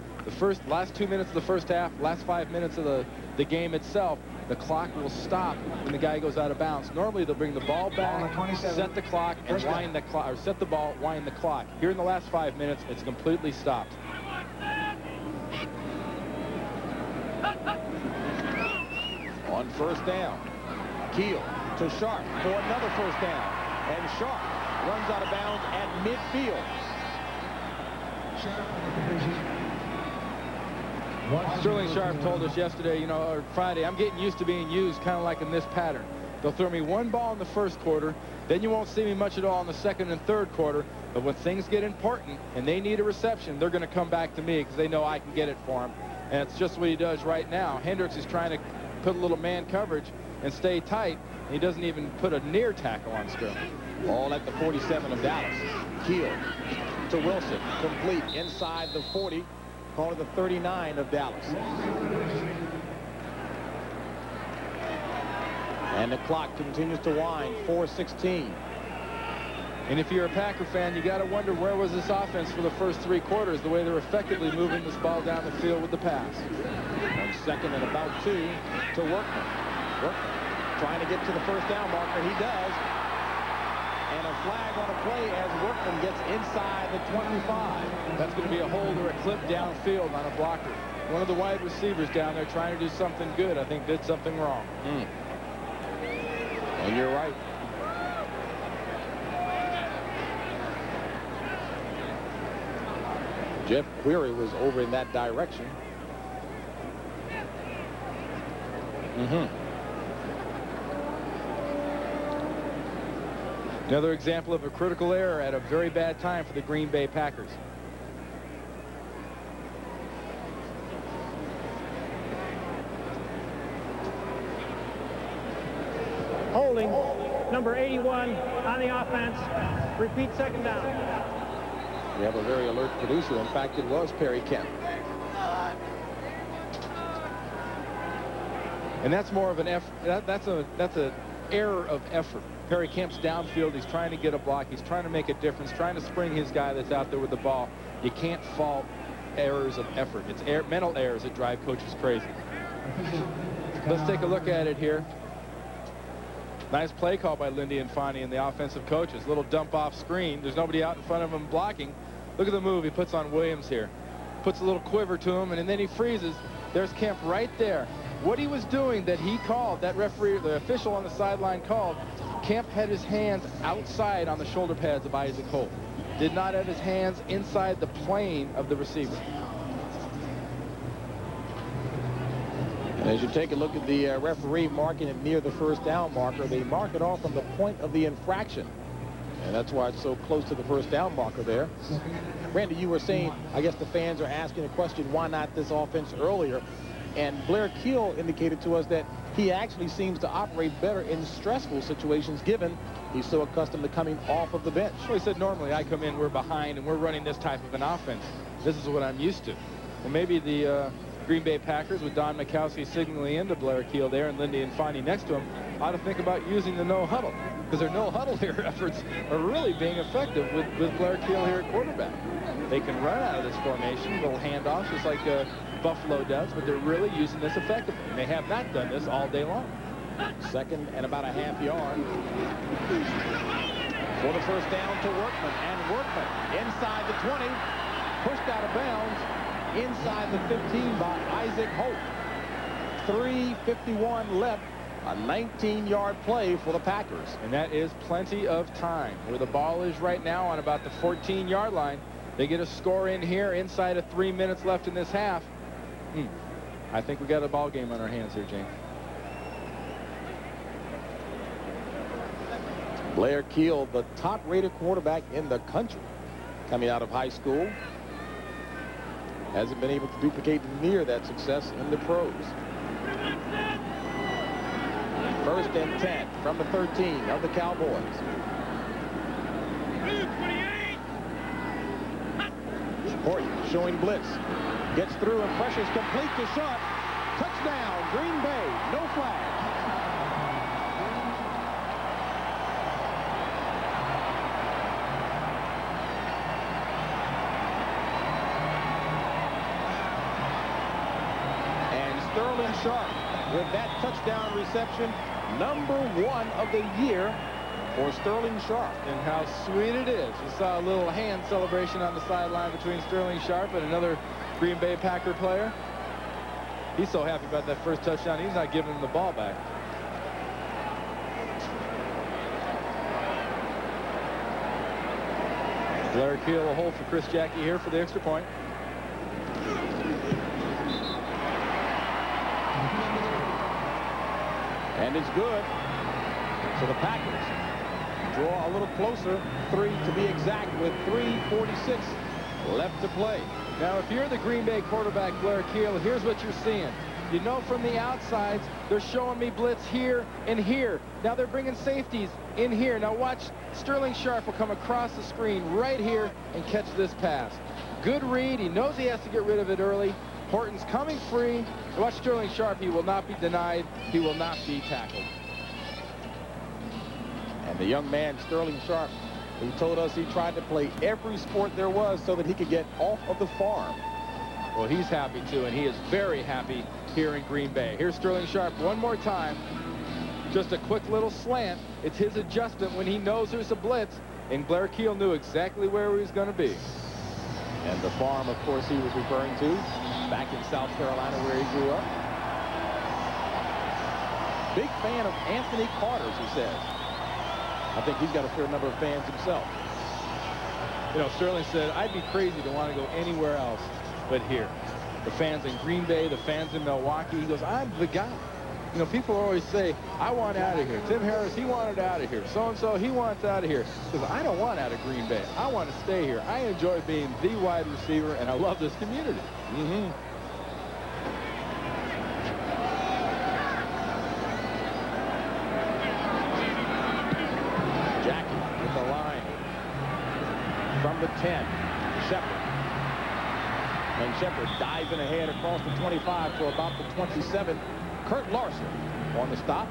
last 2 minutes of the first half, last 5 minutes of the game itself, the clock will stop when the guy goes out of bounds. Normally, they'll bring the ball back, set the clock, and wind the clock, or set the ball, wind the clock. Here in the last 5 minutes, it's completely stopped. On first down, Kiel to Sharpe for another first down, and Sharpe runs out of bounds at midfield. Sterling Sharpe told us yesterday, or Friday, I'm getting used to being used kind of like in this pattern. They'll throw me one ball in the first quarter, then you won't see me much at all in the second and third quarter, but when things get important and they need a reception, they're going to come back to me because they know I can get it for them. And it's just what he does right now. Hendricks is trying to put a little man coverage and stay tight. He doesn't even put a near tackle on Sterling. All at the 47 of Dallas. Kiel to Wilson, complete inside the 40, call it the 39 of Dallas. And the clock continues to wind, 4:16. And if you're a Packer fan, you got to wonder where was this offense for the first 3 quarters, the way they're effectively moving this ball down the field with the pass. On 2nd and about 2 to Workman. Workman trying to get to the first down marker. He does. And a flag on a play as Workman gets inside the 25. That's going to be a hold or a clip downfield on a blocker. One of the wide receivers down there trying to do something good, I think did something wrong. And you're right. Jeff Query was over in that direction. Another example of a critical error at a very bad time for the Green Bay Packers. Holding, number 81 on the offense. Repeat 2nd down. We have a very alert producer. In fact, it was Perry Kemp. And that's more of an effort. That's an error of effort. Perry Kemp's downfield. He's trying to get a block. He's trying to make a difference, trying to spring his guy that's out there with the ball. You can't fault errors of effort. It's mental errors that drive coaches crazy. Let's take a look at it here. Nice play call by Lindy and Fonnie and the offensive coaches. Little dump off screen. There's nobody out in front of him blocking. Look at the move he puts on Williams here. Puts a little quiver to him, and then he freezes. There's Kemp right there. What he was doing that he called, that referee, the official on the sideline called, Kemp had his hands outside on the shoulder pads of Isaac Holt. Did not have his hands inside the plane of the receiver. And as you take a look at the referee marking it near the first down marker, they mark it off from the point of the infraction. And that's why it's so close to the first down marker there. Randy, you were saying, I guess the fans are asking the question, why not this offense earlier? And Blair Kiel indicated to us that he actually seems to operate better in stressful situations, given he's so accustomed to coming off of the bench. Well, he said, normally I come in, we're behind, and we're running this type of an offense. This is what I'm used to. Well, maybe the Green Bay Packers, with Don Mikowski signaling into Blair Kiel there and Lindy and Fonnie next to him, ought to think about using the no huddle, because their no huddle here efforts are really being effective with Blair Kiel here at quarterback. They can run out of this formation, little handoffs, just like Buffalo does, but they're really using this effectively. And they have not done this all day long. 2nd and about a half yard. For the first down to Workman. And Workman inside the 20. Pushed out of bounds inside the 15 by Isaac Holt. 3:51 left. A 19-yard play for the Packers. And that is plenty of time. Where the ball is right now on about the 14-yard line. They get a score in here inside of 3 minutes left in this half. I think we got a ball game on our hands here, James. Blair Kiel, the top-rated quarterback in the country, coming out of high school, hasn't been able to duplicate near that success in the pros. 1st and 10 from the 13 of the Cowboys. Horton showing blitz. Gets through and pressures complete to Sharpe. Touchdown, Green Bay. No flag. And Sterling Sharpe with that touchdown reception, #1 of the year for Sterling Sharpe. And how sweet it is. You saw a little hand celebration on the sideline between Sterling Sharpe and another Green Bay Packer player. He's so happy about that first touchdown, he's not giving him the ball back. Blair Kiel will hold for Chris Jacke here for the extra point. And it's good. So the Packers draw a little closer, 3 to be exact, with 3:46 left to play. Now, if you're the Green Bay quarterback, Blair Kiel, here's what you're seeing. You know from the outsides, they're showing me blitz here and here. Now they're bringing safeties in here. Now watch, Sterling Sharpe will come across the screen right here and catch this pass. Good read. He knows he has to get rid of it early. Horton's coming free. Watch Sterling Sharpe. He will not be denied. He will not be tackled. And the young man, Sterling Sharpe, He told us he tried to play every sport there was so that he could get off of the farm. Well, he's happy too, and he is very happy here in Green Bay. Here's Sterling Sharpe one more time. Just a quick little slant. It's his adjustment when he knows there's a blitz, and Blair Kiel knew exactly where he was going to be. And the farm, of course, he was referring to, back in South Carolina where he grew up. Big fan of Anthony Carter's, he says. I think he's got a fair number of fans himself. You know, Sterling said, I'd be crazy to want to go anywhere else but here. The fans in Green Bay, the fans in Milwaukee. He goes, I'm the guy. You know, people always say, I want out of here. Tim Harris, he wanted out of here. So-and-so, he wants out of here. Because I don't want out of Green Bay. I want to stay here. I enjoy being the wide receiver, and I love this community. Jacke with the line. From the 10, Shepard. And Shepard diving ahead across the 25 to about the 27. Kurt Larson on the stop.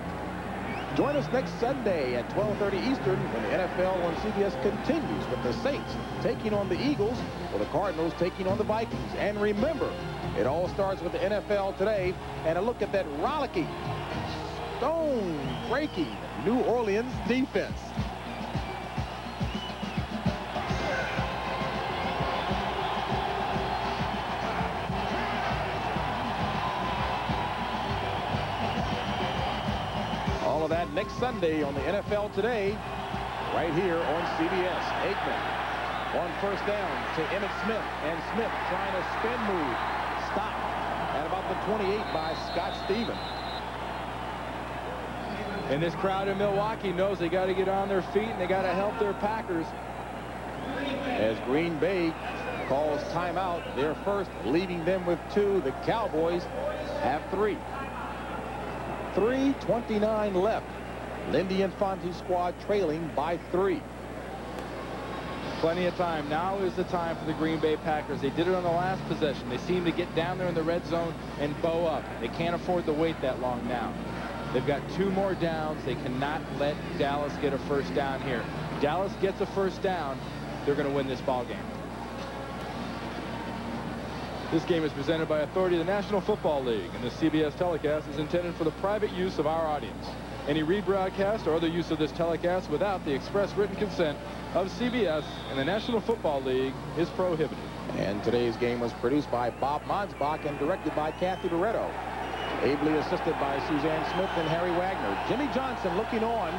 Join us next Sunday at 12:30 Eastern when the NFL on CBS continues with the Saints taking on the Eagles or the Cardinals taking on the Vikings. And remember, it all starts with the NFL today and a look at that rollicking, stone-breaking New Orleans defense. All of that next Sunday on the NFL Today, right here on CBS. Aikman on first down to Emmitt Smith, and Smith trying a spin move. Stopped at about the 28 by Scott Stevens. And this crowd in Milwaukee knows they got to get on their feet and they got to help their Packers. As Green Bay calls timeout, their first, leaving them with 2. The Cowboys have 3. 3:29 left. Lindy Infante's squad trailing by 3. Plenty of time. Now is the time for the Green Bay Packers. They did it on the last possession. They seem to get down there in the red zone and bow up. They can't afford to wait that long now. They've got 2 more downs. They cannot let Dallas get a first down here. If Dallas gets a first down, they're going to win this ball game. This game is presented by authority of the National Football League, and the CBS telecast is intended for the private use of our audience. Any rebroadcast or other use of this telecast without the express written consent of CBS and the National Football League is prohibited. And today's game was produced by Bob Monsbach and directed by Kathy Barretto. Ably assisted by Suzanne Smith and Harry Wagner. Jimmy Johnson looking on.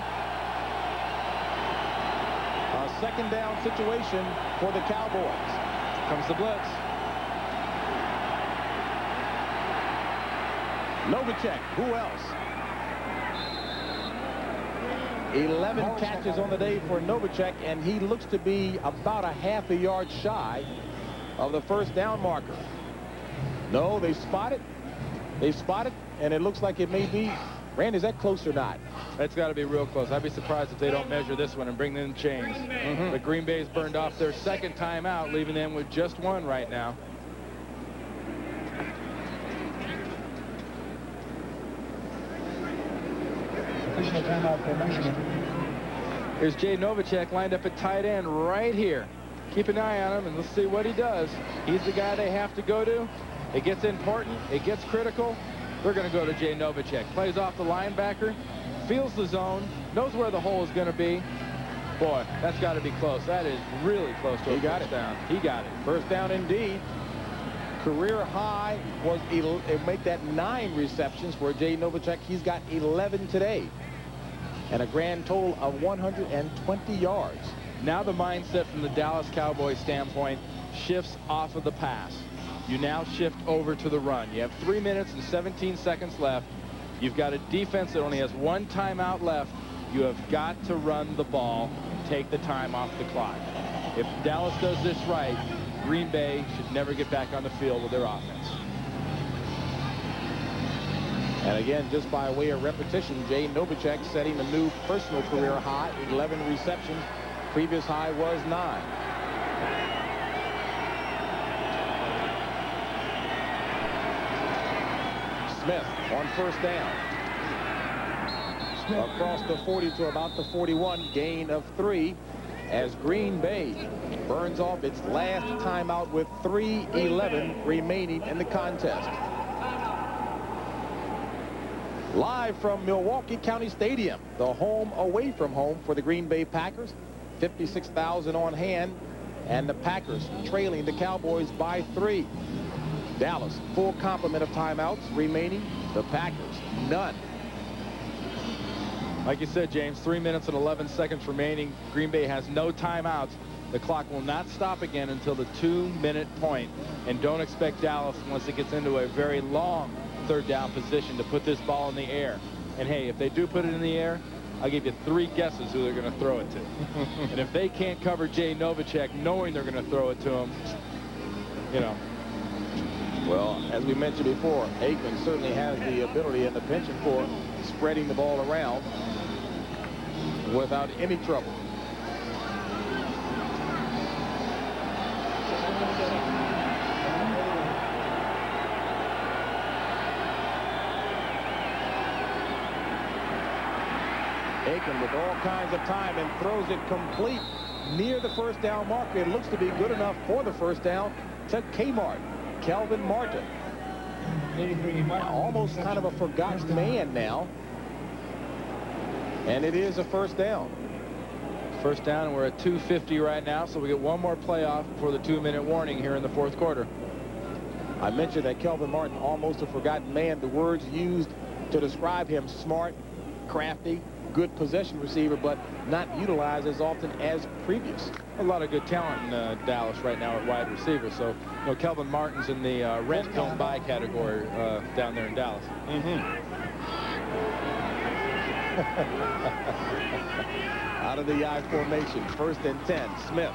A second down situation for the Cowboys. Comes the blitz. Novacek, who else? 11 catches on the day for Novacek, and he looks to be about a half a yard shy of the first down marker. No, they spot it. They spot it, and it looks like it may be. Randy, is that close or not? That's got to be real close. I'd be surprised if they don't measure this one and bring in chains. But Green Bay's burned off their second timeout, leaving them with just 1 right now. Here's Jay Novacek lined up at tight end right here. Keep an eye on him, and let's see what he does. He's the guy they have to go to. It gets important. It gets critical. They're going to go to Jay Novacek. Plays off the linebacker, feels the zone, knows where the hole is going to be. Boy, that's got to be close. That is really close to a first down. He got it. First down indeed. Career high was, make that 9 receptions for Jay Novacek. He's got 11 today. And a grand total of 120 yards. Now the mindset from the Dallas Cowboys standpoint shifts off of the pass. You now shift over to the run. You have 3 minutes and 17 seconds left. You've got a defense that only has 1 timeout left. You have got to run the ball and take the time off the clock. If Dallas does this right, Green Bay should never get back on the field with their offense. And again, just by way of repetition, Jay Novacek setting a new personal career high, 11 receptions. Previous high was 9. Smith on first down. Across the 40 to about the 41, gain of 3. as Green Bay burns off its last timeout with 3:11 remaining in the contest. Live from Milwaukee County Stadium, the home away from home for the Green Bay Packers. 56,000 on hand, and the Packers trailing the Cowboys by 3. Dallas, full complement of timeouts remaining. The Packers, none. Like you said, James, 3 minutes and 11 seconds remaining. Green Bay has no timeouts. The clock will not stop again until the 2-minute point. And don't expect Dallas, once it gets into a very long third down position, to put this ball in the air. And hey, if they do put it in the air, I'll give you 3 guesses who they're going to throw it to. And if they can't cover Jay Novacek knowing they're going to throw it to him, you know. Well, as we mentioned before, Aikman certainly has the ability and the penchant for spreading the ball around without any trouble. Aikman with all kinds of time and throws it complete near the first down marker. It looks to be good enough for the first down to Kmart. Kelvin Martin. Almost kind of a forgotten man now. And it is a first down. First down, and we're at 2:50 right now, so we get one more playoff before the 2-minute warning here in the fourth quarter. I mentioned that Kelvin Martin, almost a forgotten man. The words used to describe him: smart, crafty, good possession receiver, but not utilized as often as previous. A lot of good talent in Dallas right now at wide receiver. So, you know, Kelvin Martin's in the rent don't buy category down there in Dallas. Out of the I formation, 1st and 10, Smith.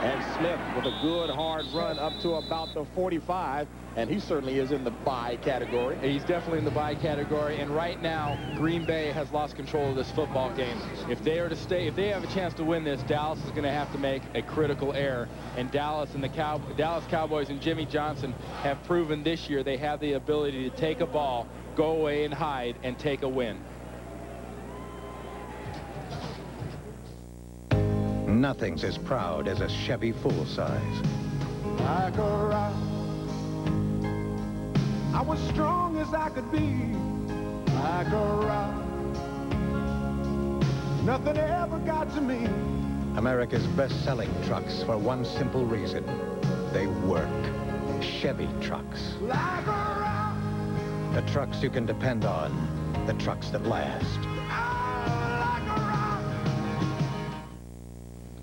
And Smith with a good hard run up to about the 45, and he certainly is in the buy category. He's definitely in the buy category, and right now Green Bay has lost control of this football game. If they are to stay, if they have a chance to win this, Dallas is going to have to make a critical error, and Dallas and the Dallas Cowboys and Jimmy Johnson have proven this year they have the ability to take a ball, go away and hide, and take a win. Nothing's as proud as a Chevy full-size. Like a rock, I was strong as I could be. Like a rock, nothing ever got to me. America's best-selling trucks for one simple reason. They work. Chevy trucks. Like a rock, The trucks you can depend on. The trucks that last.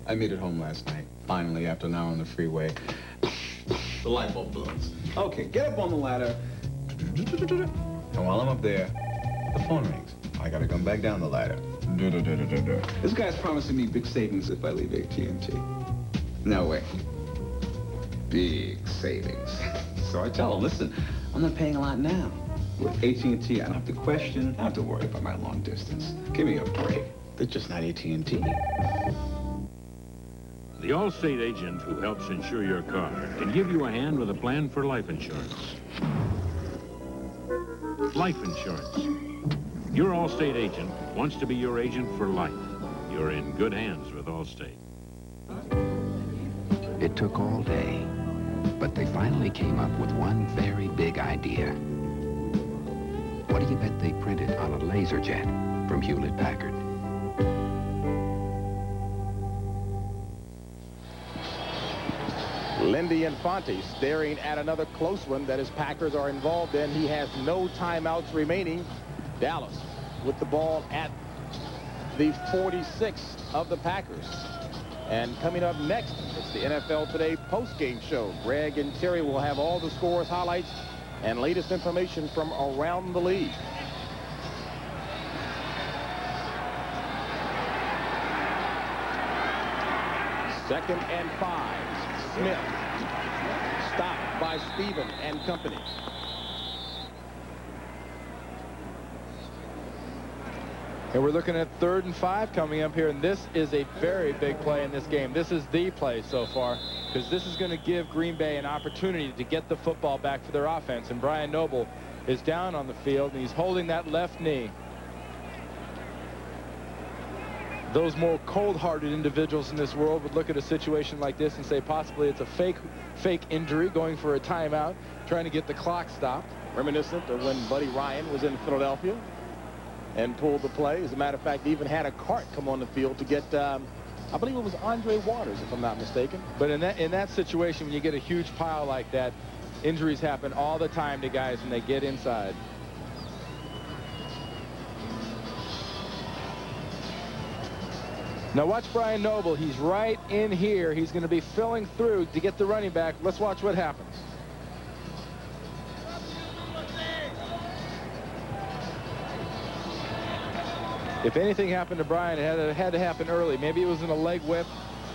I made it home last night, finally, after an hour on the freeway. The light bulb blows. Okay, get up on the ladder. And while I'm up there, the phone rings. I gotta come back down the ladder. This guy's promising me big savings if I leave AT&T. No way. Big savings. So I tell him, listen, I'm not paying a lot now. With AT&T, I don't have to question, I don't have to worry about my long distance. Give me a break. They're just not AT&T. The Allstate agent who helps insure your car can give you a hand with a plan for life insurance. Life insurance. Your Allstate agent wants to be your agent for life. You're in good hands with Allstate. It took all day, but they finally came up with one very big idea. What do you bet they printed on a laser jet from Hewlett-Packard? Lindy Infante staring at another close one that his Packers are involved in. He has no timeouts remaining. Dallas with the ball at the 46 of the Packers. And coming up next, it's the NFL Today post-game show. Greg and Terry will have all the scores, highlights, and latest information from around the league. Second and 5. Smith stopped by Stephen and company. And we're looking at 3rd and 5 coming up here, and this is a very big play in this game. This is the play so far, because this is going to give Green Bay an opportunity to get the football back for their offense. And Brian Noble is down on the field, and he's holding that left knee. those more cold-hearted individuals in this world would look at a situation like this and say possibly it's a fake injury, going for a timeout, trying to get the clock stopped. Reminiscent of when Buddy Ryan was in Philadelphia and pulled the play. As a matter of fact, even had a cart come on the field to get, I believe it was Andre Waters, if I'm not mistaken. But in that situation, when you get a huge pile like that, injuries happen all the time to guys when they get inside. Now watch Brian Noble. He's right in here. He's going to be filling through to get the running back. Let's watch what happens. If anything happened to Brian, it had to happen early. Maybe it was in a leg whip,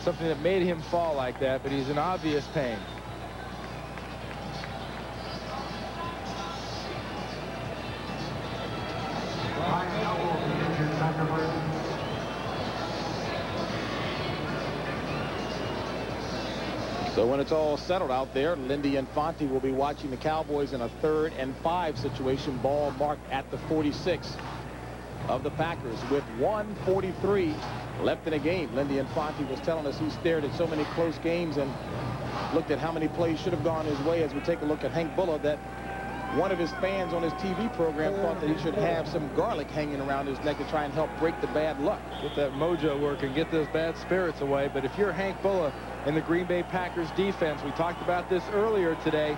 something that made him fall like that, but he's in obvious pain. So when it's all settled out there, Lindy Infante will be watching the Cowboys in a 3rd and 5 situation, ball marked at the 46 of the Packers with 1:43 left in the game. Lindy Infante was telling us he stared at so many close games and looked at how many plays should have gone his way. As we take a look at Hank Bulla, that one of his fans on his TV program thought that he should have some garlic hanging around his neck to try and help break the bad luck. Get that mojo working, get those bad spirits away. But if you're Hank Bulla in the Green Bay Packers defense, we talked about this earlier today,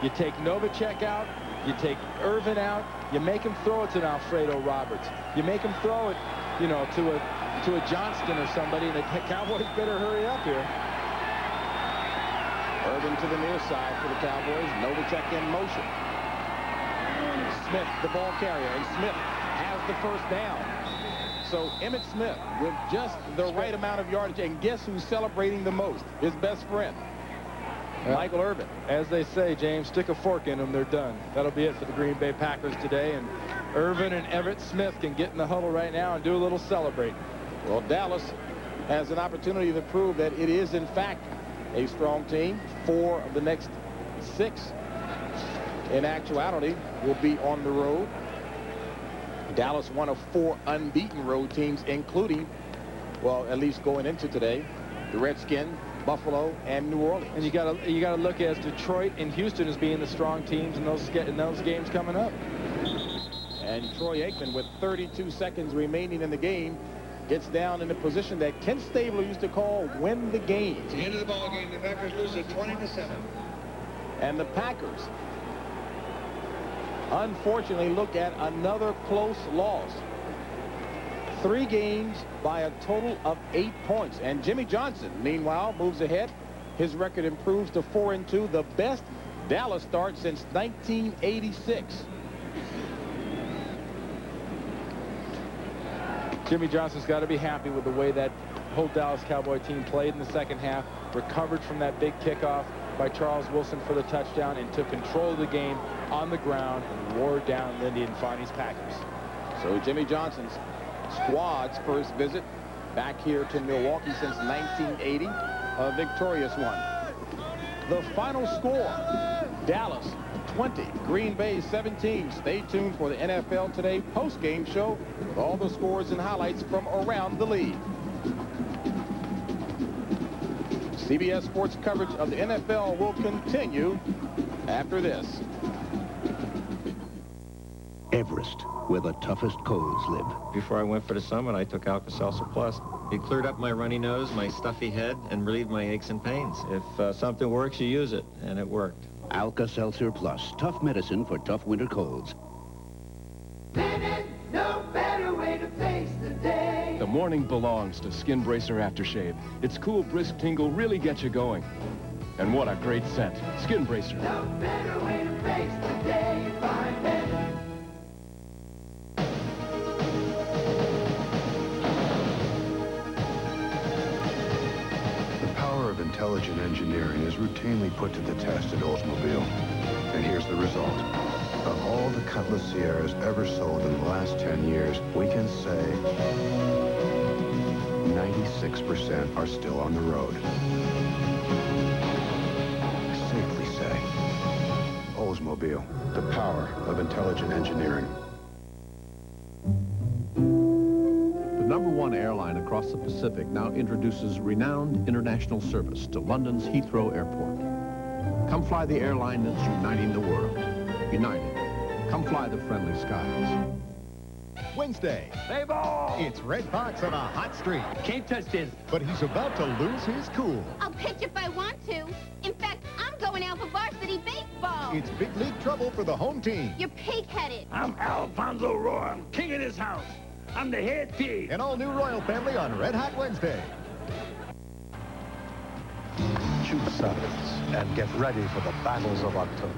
you take Novacek out, you take Irvin out, you make him throw it to an Alfredo Roberts. You make him throw it, you know, to a Johnston or somebody, and the Cowboys better hurry up here. Irvin to the near side for the Cowboys. Novacek in motion. Smith, the ball carrier, and Smith has the first down. So Emmitt Smith with just the right amount of yardage, and guess who's celebrating the most? His best friend, Michael Irvin. As they say, James, stick a fork in them, they're done. That'll be it for the Green Bay Packers today, and Irvin and Everett Smith can get in the huddle right now and do a little celebrating. Well, Dallas has an opportunity to prove that it is, in fact, a strong team. 4 of the next 6, in actuality, will be on the road. Dallas, one of 4 unbeaten road teams, including, well, at least going into today, the Redskins, Buffalo, and New Orleans. And you gotta look at Detroit and Houston as being the strong teams in those games coming up. And Troy Aikman, with 32 seconds remaining in the game, gets down in a position that Ken Stabler used to call win the game. At the end of the ball game, the Packers lose it 20-7. And the Packers, unfortunately, look at another close loss. 3 games by a total of 8 points. And Jimmy Johnson, meanwhile, moves ahead. His record improves to 4-2, the best Dallas start since 1986. Jimmy Johnson's got to be happy with the way that whole Dallas Cowboy team played in the second half, recovered from that big kickoff by Charles Wilson for the touchdown, and took control of the game on the ground and wore down Lindy Infante's Packers. So Jimmy Johnson's squad's first visit back here to Milwaukee since 1980, a victorious one. The final score, Dallas 20, Green Bay 17. Stay tuned for the NFL Today post-game show with all the scores and highlights from around the league. CBS Sports coverage of the NFL will continue after this. Everest, where the toughest colds live. Before I went for the summit, I took Alka-Seltzer Plus. It cleared up my runny nose, my stuffy head, and relieved my aches and pains. If something works, you use it, and it worked. Alka-Seltzer Plus, tough medicine for tough winter colds. No better way to face the day. The morning belongs to Skin Bracer Aftershave. Its cool, brisk tingle really gets you going. And what a great scent. Skin Bracer. No better way to face the day. Find better. The power of intelligent engineering is routinely put to the test at Oldsmobile. And here's the result. Of all the Cutlass Sierras ever sold in the last 10 years, we can say 96% are still on the road. Safely say, Oldsmobile, the power of intelligent engineering. The #1 airline across the Pacific now introduces renowned international service to London's Heathrow Airport. Come fly the airline that's uniting the world. United. Come fly the friendly skies. Wednesday. Play ball! It's Red Fox on a hot streak. Can't touch this. But he's about to lose his cool. I'll pitch if I want to. In fact, I'm going out for varsity baseball. It's big league trouble for the home team. You're pig-headed. I'm Alfonso Roy. I'm king of this house. I'm the head pig. An all-new Royal Family on Red Hot Wednesday. Choose sides and get ready for the battles of October.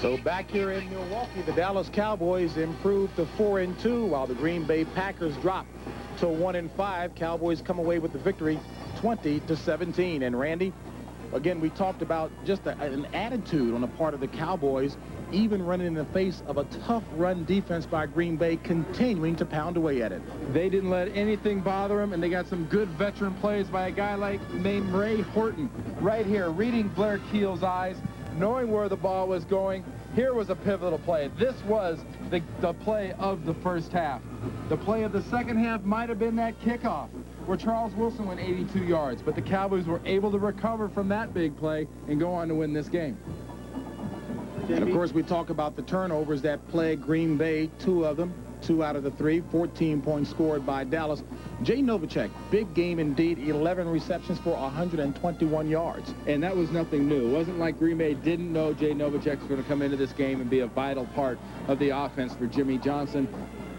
So back here in Milwaukee, the Dallas Cowboys improved to 4-2, while the Green Bay Packers dropped to 1-5. Cowboys come away with the victory 20-17. And Randy, again, we talked about just an attitude on the part of the Cowboys, even running in the face of a tough run defense by Green Bay, continuing to pound away at it. They didn't let anything bother them, and they got some good veteran plays by a guy named Ray Horton right here, reading Blair Kiel's eyes, knowing where the ball was going. Here was a pivotal play. This was the play of the first half. The play of the second half might have been that kickoff where Charles Wilson went 82 yards, but the Cowboys were able to recover from that big play and go on to win this game. And, of course, we talk about the turnovers that plague Green Bay, 2 of them, 2 out of the 3, 14 points scored by Dallas. Jay Novacek, big game indeed, 11 receptions for 121 yards. And that was nothing new. It wasn't like Green Bay didn't know Jay Novacek was going to come into this game and be a vital part of the offense for Jimmy Johnson.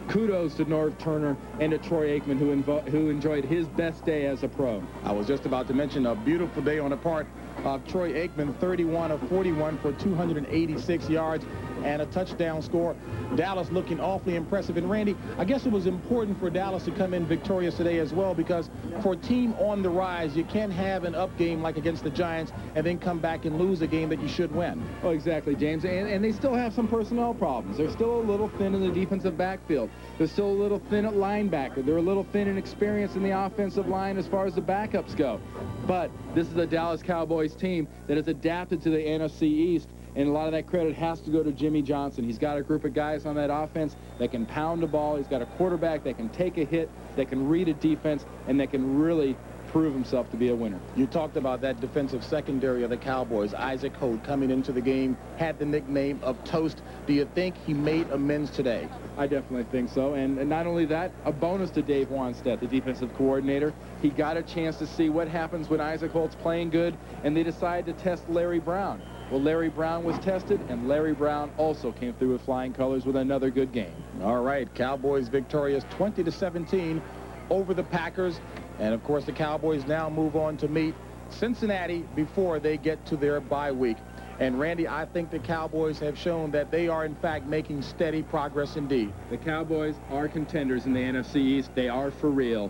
Kudos to Norv Turner and to Troy Aikman, who enjoyed his best day as a pro. I was just about to mention a beautiful day on the part of Troy Aikman, 31 of 41 for 286 yards and a touchdown score. Dallas looking awfully impressive. And Randy, I guess it was important for Dallas to come in victorious today as well, because for a team on the rise, you can't have an up game like against the Giants and then come back and lose a game that you should win. Oh, exactly, James. And they still have some personnel problems. They're still a little thin in the defensive backfield. They're still a little thin at linebacker. They're a little thin in experience in the offensive line as far as the backups go. But this is a Dallas Cowboys team that has adapted to the NFC East, and a lot of that credit has to go to Jimmy Johnson. He's got a group of guys on that offense that can pound the ball. He's got a quarterback that can take a hit, that can read a defense, and that can really prove himself to be a winner. You talked about that defensive secondary of the Cowboys. Isaac Holt, coming into the game, had the nickname of Toast. Do you think he made amends today? I definitely think so. And not only that, a bonus to Dave Wanstead, the defensive coordinator. He got a chance to see what happens when Isaac Holt's playing good, and they decided to test Larry Brown. Well, Larry Brown was tested, and Larry Brown also came through with flying colors with another good game. All right, Cowboys victorious 20-17 over the Packers. And, of course, the Cowboys now move on to meet Cincinnati before they get to their bye week. And, Randy, I think the Cowboys have shown that they are, in fact, making steady progress indeed. The Cowboys are contenders in the NFC East. They are for real.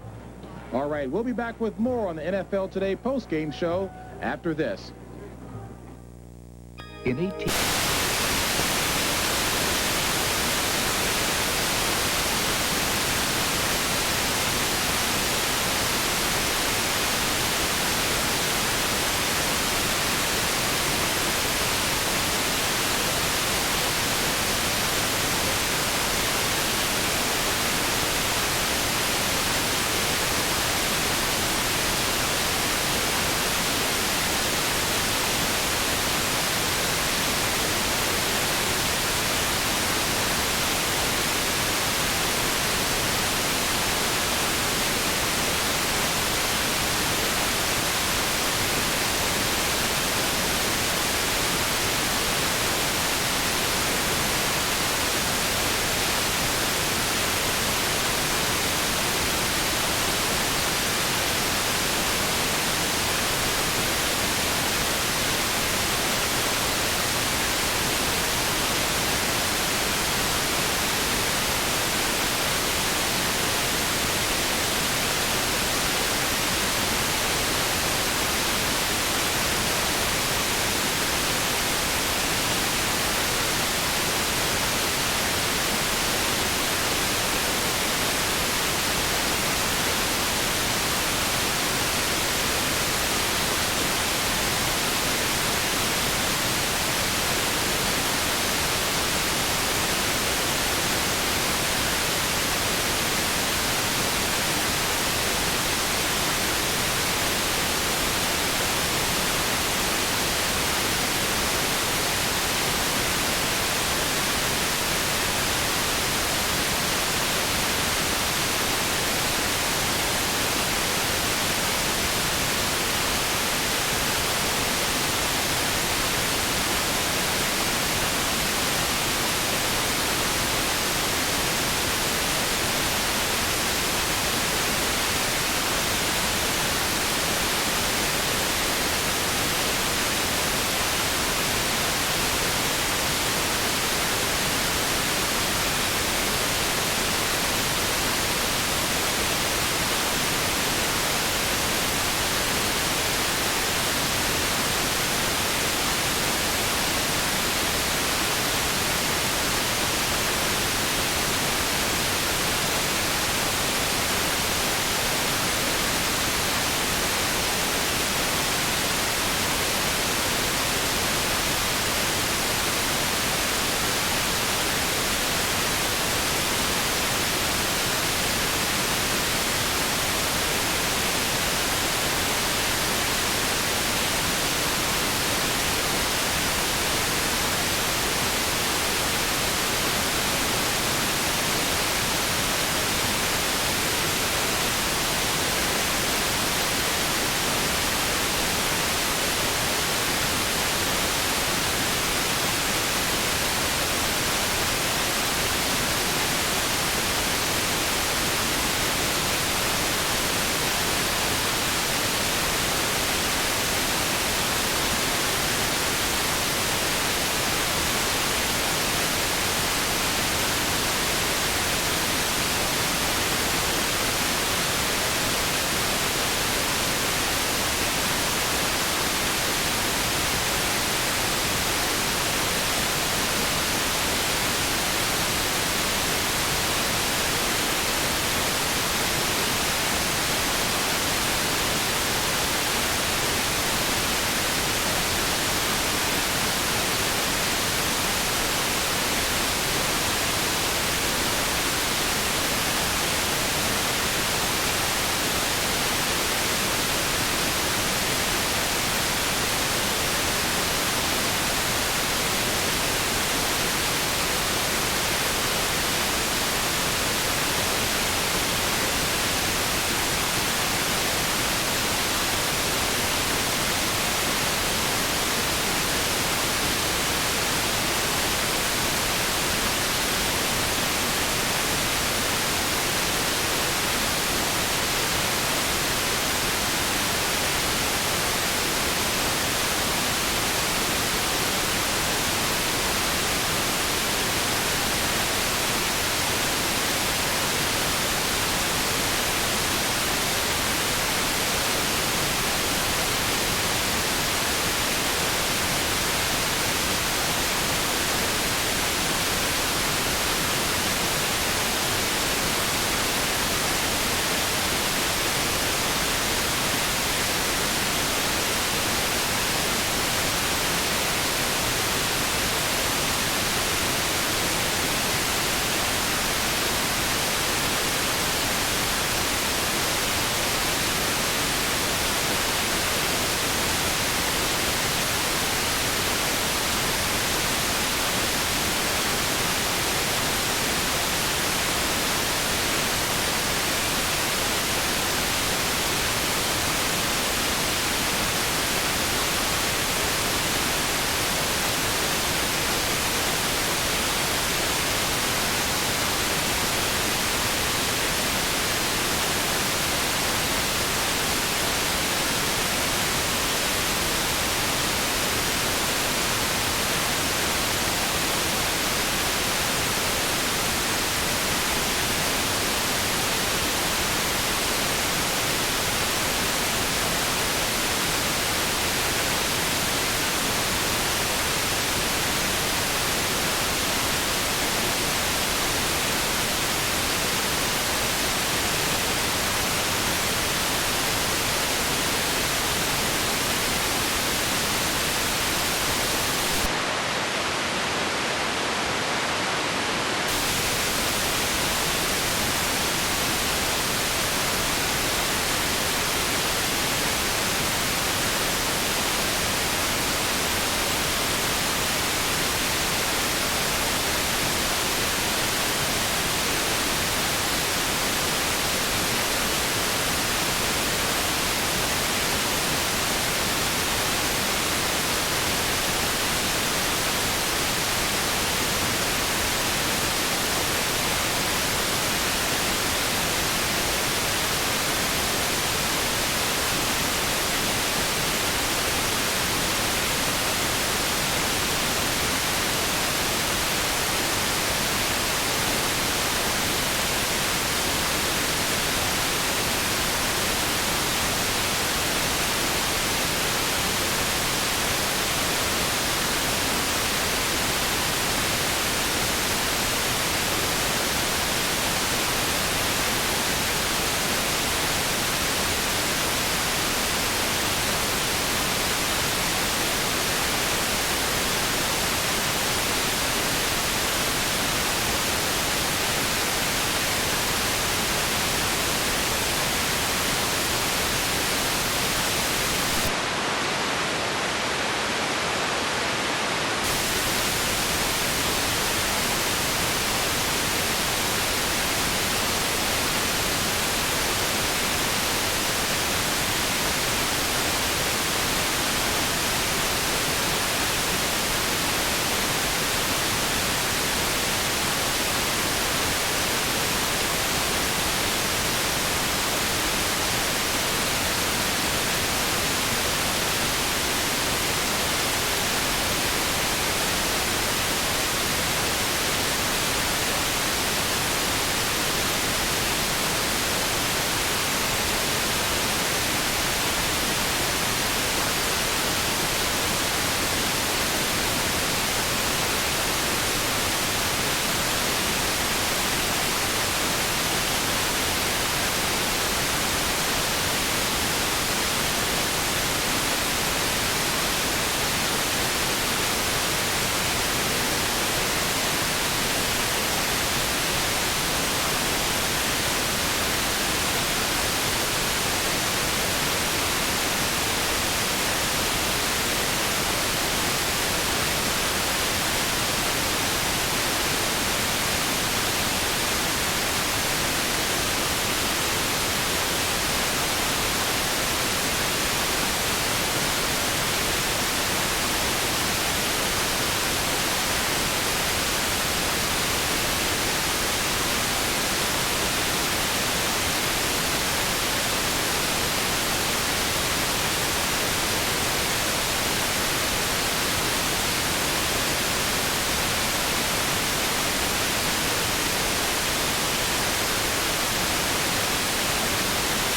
All right, we'll be back with more on the NFL Today postgame show after this. In 18...